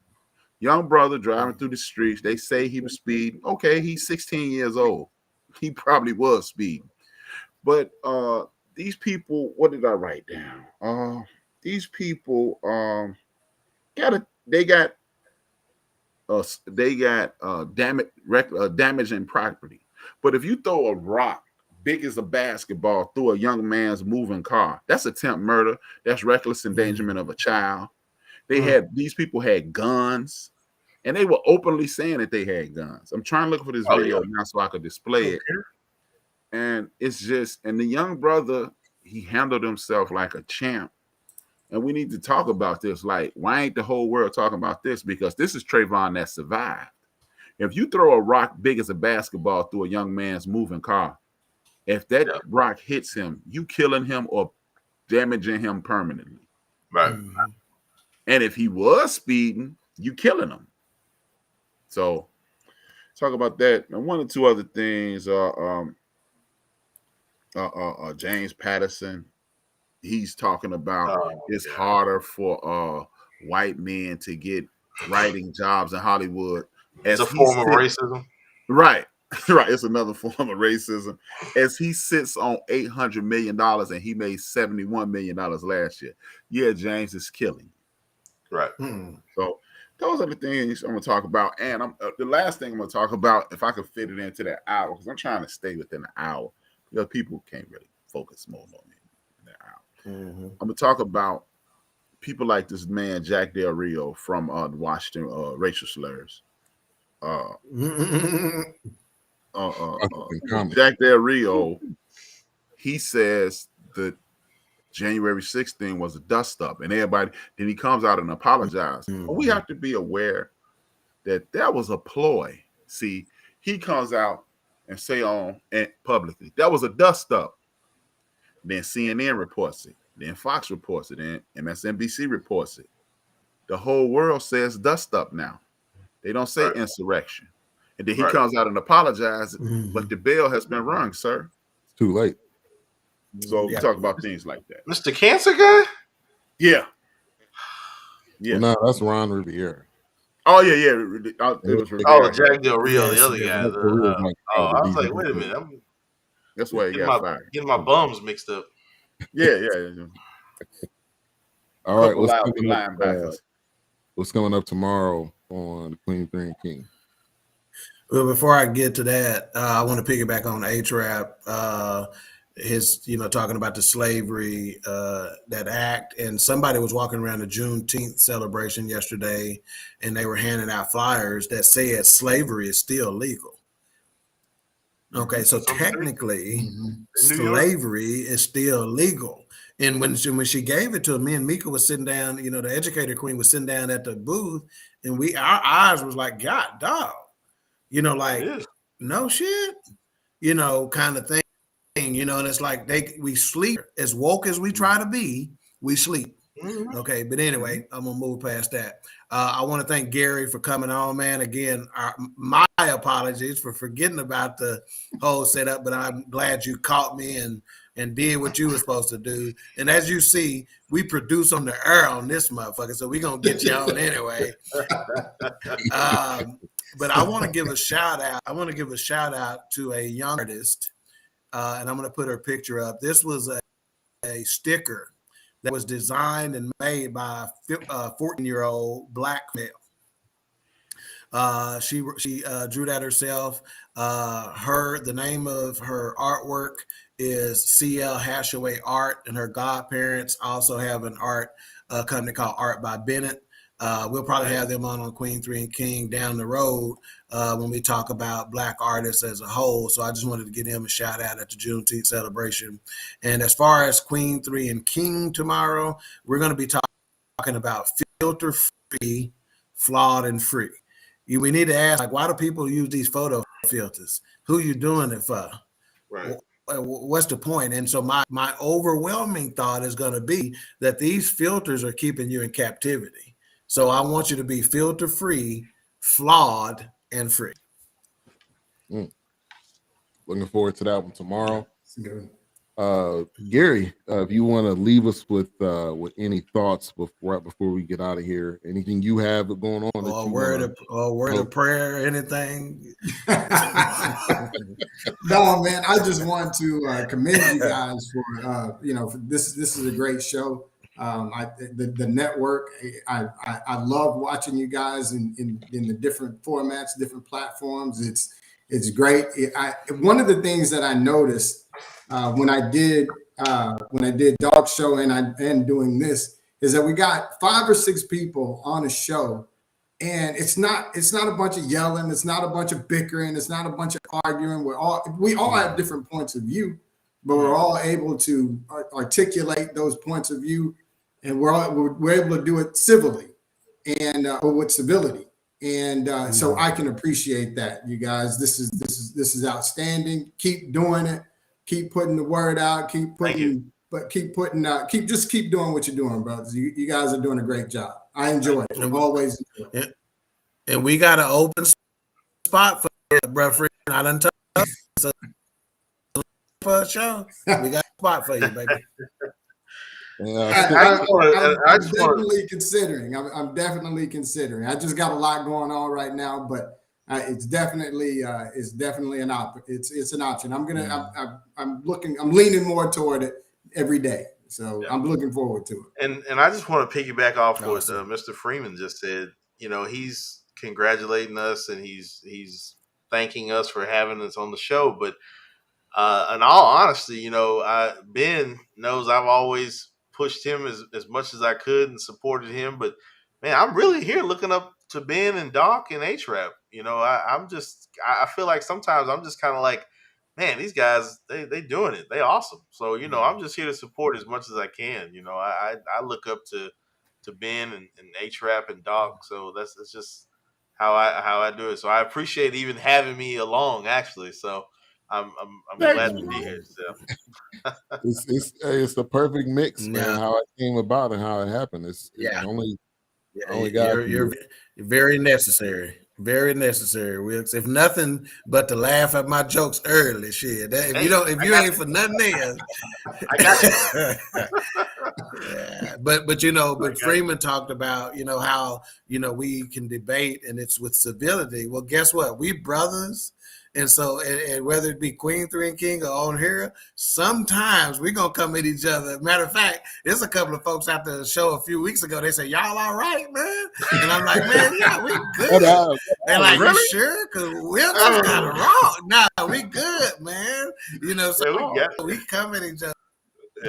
Young brother driving through the streets. They say he was speeding. Okay, he's 16 years old. He probably was speeding. But these people, what did I write down? These people damaging property. But if you throw a rock big as a basketball through a young man's moving car, that's attempt murder. That's reckless endangerment of a child. These people had guns, and they were openly saying that they had guns. I'm trying to look for this video now so I could display it. And it's just, and the young brother, he handled himself like a champ. And we need to talk about this. Like, why ain't the whole world talking about this? Because this is Trayvon that survived. If you throw a rock big as a basketball through a young man's moving car, if that rock hits him, you killing him or damaging him permanently. Right. And if he was speeding, you killing him. So talk about that. And one or two other things. James Patterson, he's talking about it's harder for white men to get writing jobs in Hollywood. It's a form of racism. Right. Right. It's another form of racism. As he sits on $800 million and he made $71 million last year. Yeah, James is killing. Right. So those are the things I'm going to talk about. And the last thing I'm going to talk about, if I could fit it into that hour, because I'm trying to stay within an hour. Because people can't really focus more on me in that hour. I'm going to talk about people like this man, Jack Del Rio from the Washington racial slurs. Jack Del Rio, he says that January 6th thing was a dust up, and everybody. Then he comes out and apologizes. Mm-hmm. But we have to be aware that was a ploy. See, he comes out and say and publicly that was a dust up. Then CNN reports it. Then Fox reports it. Then MSNBC reports it. The whole world says dust up now. They don't say insurrection. And then he comes out and apologizes, but the bell has been rung, sir. It's too late. So we talk about things like that. Mr. Cancer Guy? Yeah. Well, no, that's Ron Riviera. Oh, yeah. It was Jack Del Rio, the other guy. I was like, wait a minute. That's why he got fired. Getting my bums mixed up. Yeah. All right, what's coming up tomorrow on Queen 3 and King? Well, before I get to that, I want to piggyback on H-Rap, talking about the slavery, that act. And somebody was walking around the Juneteenth celebration yesterday, and they were handing out flyers that said slavery is still legal. Okay, so technically, slavery is still legal. And when she gave it to me and Mika was sitting down, the educator queen was sitting down at the booth, and our eyes was like, God, dog, no shit, kind of thing, and it's like we sleep as woke as we try to be, we sleep. Okay, but anyway, I'm gonna move past that. I want to thank Gary for coming on, man. Again, my apologies for forgetting about the whole setup, but I'm glad you caught me and did what you were supposed to do. And as you see, we produce on the air on this motherfucker, so we're gonna get you on anyway. But I want to give a shout out. I want to give a shout out to a young artist, and I'm gonna put her picture up. This was a sticker that was designed and made by a 14-year-old black male. She drew that herself. The name of her artwork is CL Hashaway Art, and her godparents also have an art company called Art by Bennett. We'll probably have them on Queen 3 and King down the road when we talk about Black artists as a whole. So I just wanted to give him a shout out at the Juneteenth celebration. And as far as Queen 3 and King tomorrow, we're going to be talking about filter free, flawed, and free. We need to ask, why do people use these photo filters? Who you doing it for? Right. What's the point? And so my overwhelming thought is going to be that these filters are keeping you in captivity. So I want you to be filter free, flawed, and free. Looking forward to that one tomorrow. Gary, if you want to leave us with any thoughts right before we get out of here, anything you have going on? Or a word of prayer, anything? No, man. I just want to commend you guys for this. This is a great show. The network. I love watching you guys in the different formats, different platforms. It's great. One of the things that I noticed when I did Dog Show and doing this is that we got 5 or 6 people on a show, and it's not a bunch of yelling, it's not a bunch of bickering, it's not a bunch of arguing. We all have different points of view, but we're all able to articulate those points of view, and we're able to do it civilly and or with civility. And so I can appreciate that, you guys. This is outstanding. Keep doing it. Keep putting the word out. Keep doing what you're doing, brothers. You guys are doing a great job. I enjoy it. I've always enjoyed it. And we got an open spot for you, bro. Freeman. I done told you for a show. We got a spot for you, baby. I'm definitely considering. I just got a lot going on right now, but it's definitely an option. It's an option. I'm leaning more toward it every day. So I'm looking forward to it. And I just want to piggyback off what Mr. Freeman just said. He's congratulating us and he's thanking us for having us on the show. But in all honesty, Ben knows I've always pushed him as much as I could and supported him. But man, I'm really here looking up to Ben and Doc and H-Rap. I feel like sometimes I'm just kind of like man, these guys, they doing it. They awesome. So, I'm just here to support as much as I can. I look up to Ben and H-Rap and Doc. So that's just how I do it. So I appreciate even having me along, actually. So I'm glad to be here. So. It's the perfect mix, man. How it came about and how it happened. It's only you're very necessary. Very necessary, Wilkes. If nothing but to laugh at my jokes early, shit. If you ain't for nothing else, I got you. But Freeman talked about how we can debate and it's with civility. Well, guess what? We brothers. And so, and whether it be Queen, Three, and King or on here, sometimes we're going to come at each other. Matter of fact, there's a couple of folks after the show a few weeks ago. They say, y'all all right, man? And I'm like, man, yeah, we good. They're like, really? You sure? Because we're just kind of wrong. No, we good, man. So we come at each other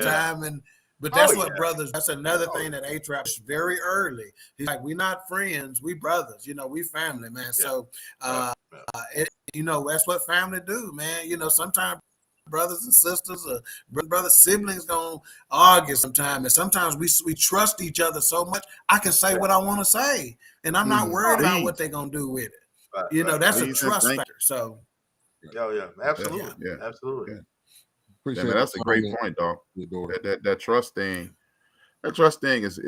time. But that's what brothers, that's another thing that A-Trap is very early. He's like, we're not friends, we brothers, we family, man. So, that's what family do, man. Sometimes brothers and sisters or brother siblings gonna argue sometimes, and sometimes we trust each other so much. I can say what I want to say, and I'm not worried about what they're gonna do with it. That's a trust factor. So, absolutely, absolutely. Yeah, man, that's a great point, dog. That trust thing. That trust thing has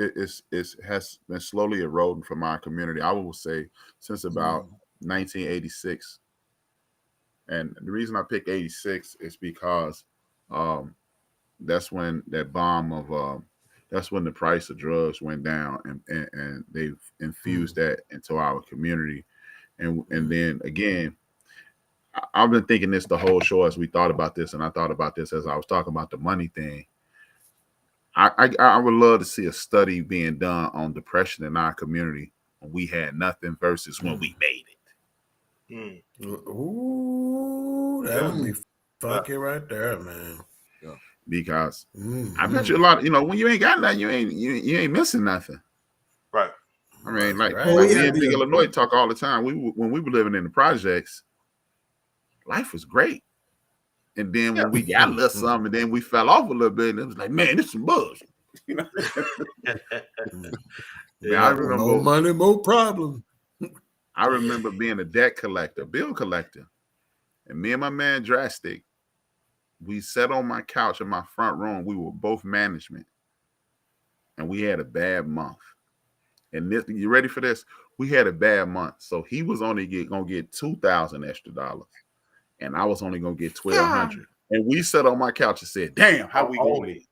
been slowly eroding from our community. I would say since about 1986. And the reason I picked 86 is because that's when that bomb of that's when the price of drugs went down, and they've infused that into our community. And then again, I've been thinking this the whole show as we thought about this, and I thought about this as I was talking about the money thing. I would love to see a study being done on depression in our community when we had nothing versus when we made it. Ooh, that would be funky right there, man. Yeah. Because I bet you a lot. When you ain't got nothing, you ain't missing nothing. Right. I mean, me and Big Illinois talk all the time. When we were living in the projects, life was great. And then when we got a little something, and then we fell off a little bit, and it was like, man, this is some bullshit. I remember more money, more problem. I remember being a debt collector, bill collector, and me and my man Drastic, we sat on my couch in my front room. We were both management, and we had a bad month. And this, you ready for this? We had a bad month, so he was only gonna get $2,000 extra, and I was only gonna get $1,200. And we sat on my couch and said, "Damn, how we gonna eat?"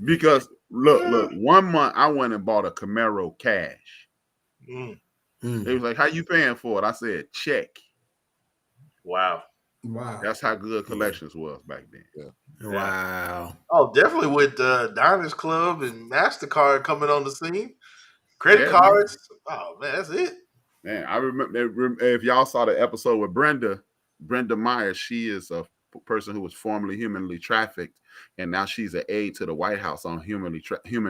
because look, 1 month I went and bought a Camaro cash. They was like, "How you paying for it?" I said, "Check." Wow. That's how good collections was back then. Yeah. Wow. Oh, definitely with Diners Club and MasterCard coming on the scene. Credit cards. Man. Oh man, that's it. Man, I remember if y'all saw the episode with Brenda Meyer. She is a person who was formerly humanly trafficked, and now she's an aide to the White House on human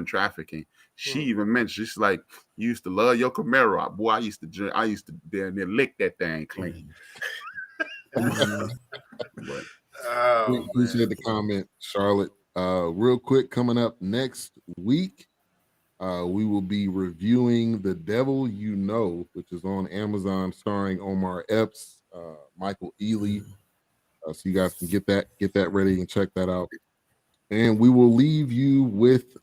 trafficking. She even mentioned, she's like, "You used to love your Camaro, boy. I used to damn near lick that thing clean." But, appreciate the comment, Charlotte. Real quick, coming up next week, we will be reviewing The Devil You Know, which is on Amazon, starring Omar Epps, Michael Ealy. So you guys can get that ready and check that out. And we will leave you with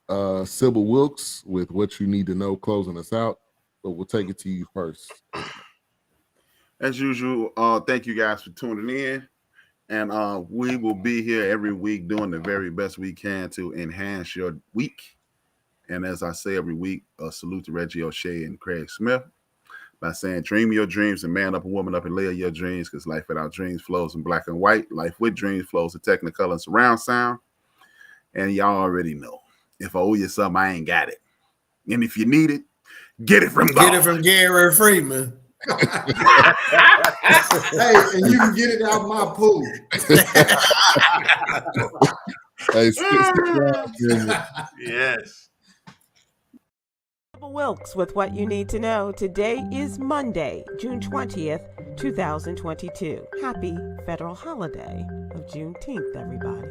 Sybil Wilkes with What You Need to Know, closing us out. But we'll take it to you first. As usual, thank you guys for tuning in. And we will be here every week doing the very best we can to enhance your week. And as I say every week, salute to Reggie O'Shea and Craig Smith by saying, dream your dreams and man up and woman up and live your dreams, because life without dreams flows in black and white. Life with dreams flows in Technicolor and surround sound. And y'all already know, if I owe you something, I ain't got it. And if you need it, get it from God. Get it from Gary Freeman. Hey, and you can get it out my pool. Hey, Yes. Wilkes with what you need to know. Today is Monday, June 20th, 2022. Happy federal holiday of Juneteenth, everybody.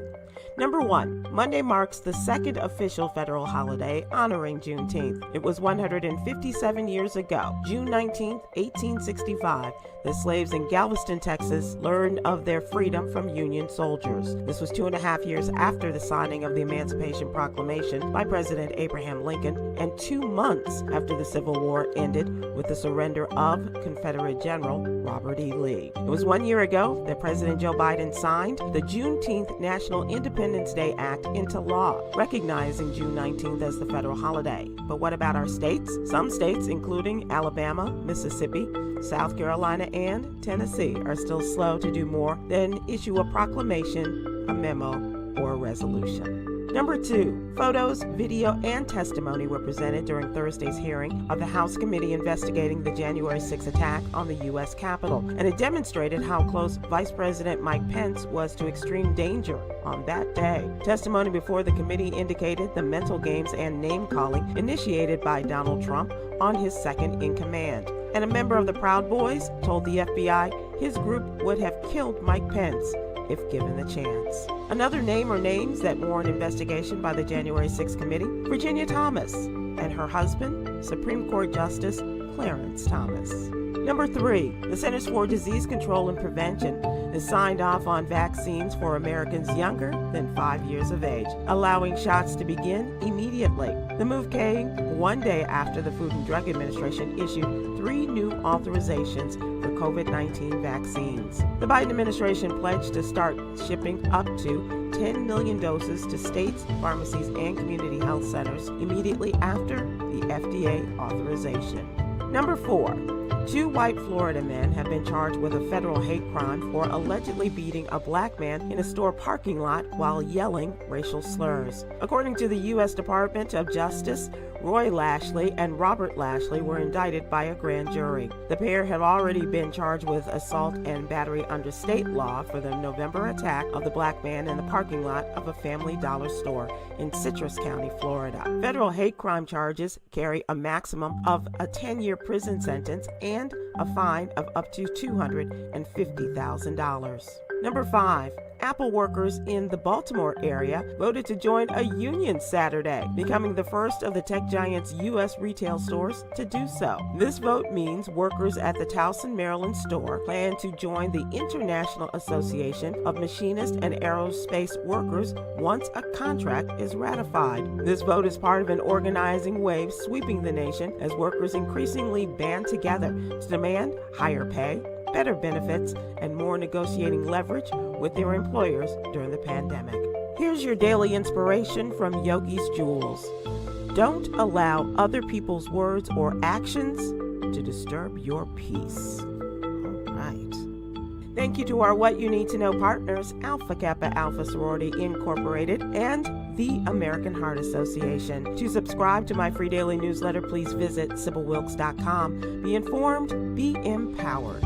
Number 1, Monday marks the second official federal holiday honoring Juneteenth. It was 157 years ago, June 19, 1865, the slaves in Galveston, Texas, learned of their freedom from Union soldiers. This was 2.5 years after the signing of the Emancipation Proclamation by President Abraham Lincoln, and 2 months after the Civil War ended with the surrender of Confederate General Robert E. Lee. It was 1 year ago that President Joe Biden signed the Juneteenth National Independence Day Act into law, recognizing June 19th as the federal holiday. But what about our states? Some states, including Alabama, Mississippi, South Carolina, and Tennessee, are still slow to do more than issue a proclamation, a memo, or a resolution. Number 2, photos, video, and testimony were presented during Thursday's hearing of the House committee investigating the January 6 attack on the U.S. Capitol, and it demonstrated how close Vice President Mike Pence was to extreme danger on that day. Testimony before the committee indicated the mental games and name-calling initiated by Donald Trump on his second in command. And a member of the Proud Boys told the FBI his group would have killed Mike Pence if given the chance. Another name or names that warrant investigation by the January 6 committee, Virginia Thomas and her husband, Supreme Court Justice Clarence Thomas. Number 3, the Centers for Disease Control and Prevention has signed off on vaccines for Americans younger than 5 years of age, allowing shots to begin immediately. The move came 1 day after the Food and Drug Administration issued 3 new authorizations for COVID-19 vaccines. The Biden administration pledged to start shipping up to 10 million doses to states, pharmacies, and community health centers immediately after the FDA authorization. Number 4, 2 white Florida men have been charged with a federal hate crime for allegedly beating a black man in a store parking lot while yelling racial slurs. According to the U.S. Department of Justice, Roy Lashley and Robert Lashley were indicted by a grand jury. The pair have already been charged with assault and battery under state law for the November attack of the black man in the parking lot of a Family Dollar store in Citrus County, Florida. Federal hate crime charges carry a maximum of a 10-year prison sentence and a fine of up to $250,000. Number 5, Apple workers in the Baltimore area voted to join a union Saturday, becoming the first of the tech giant's U.S. retail stores to do so. This vote means workers at the Towson, Maryland store plan to join the International Association of Machinist and Aerospace Workers once a contract is ratified. This vote is part of an organizing wave sweeping the nation as workers increasingly band together to demand higher pay, better benefits, and more negotiating leverage with their employers during the pandemic. Here's your daily inspiration from Yogi's Jewels. Don't allow other people's words or actions to disturb your peace. All right. Thank you to our What You Need to Know partners, Alpha Kappa Alpha Sorority Incorporated and the American Heart Association. To subscribe to my free daily newsletter, please visit SibylWilkes.com. Be informed, be empowered.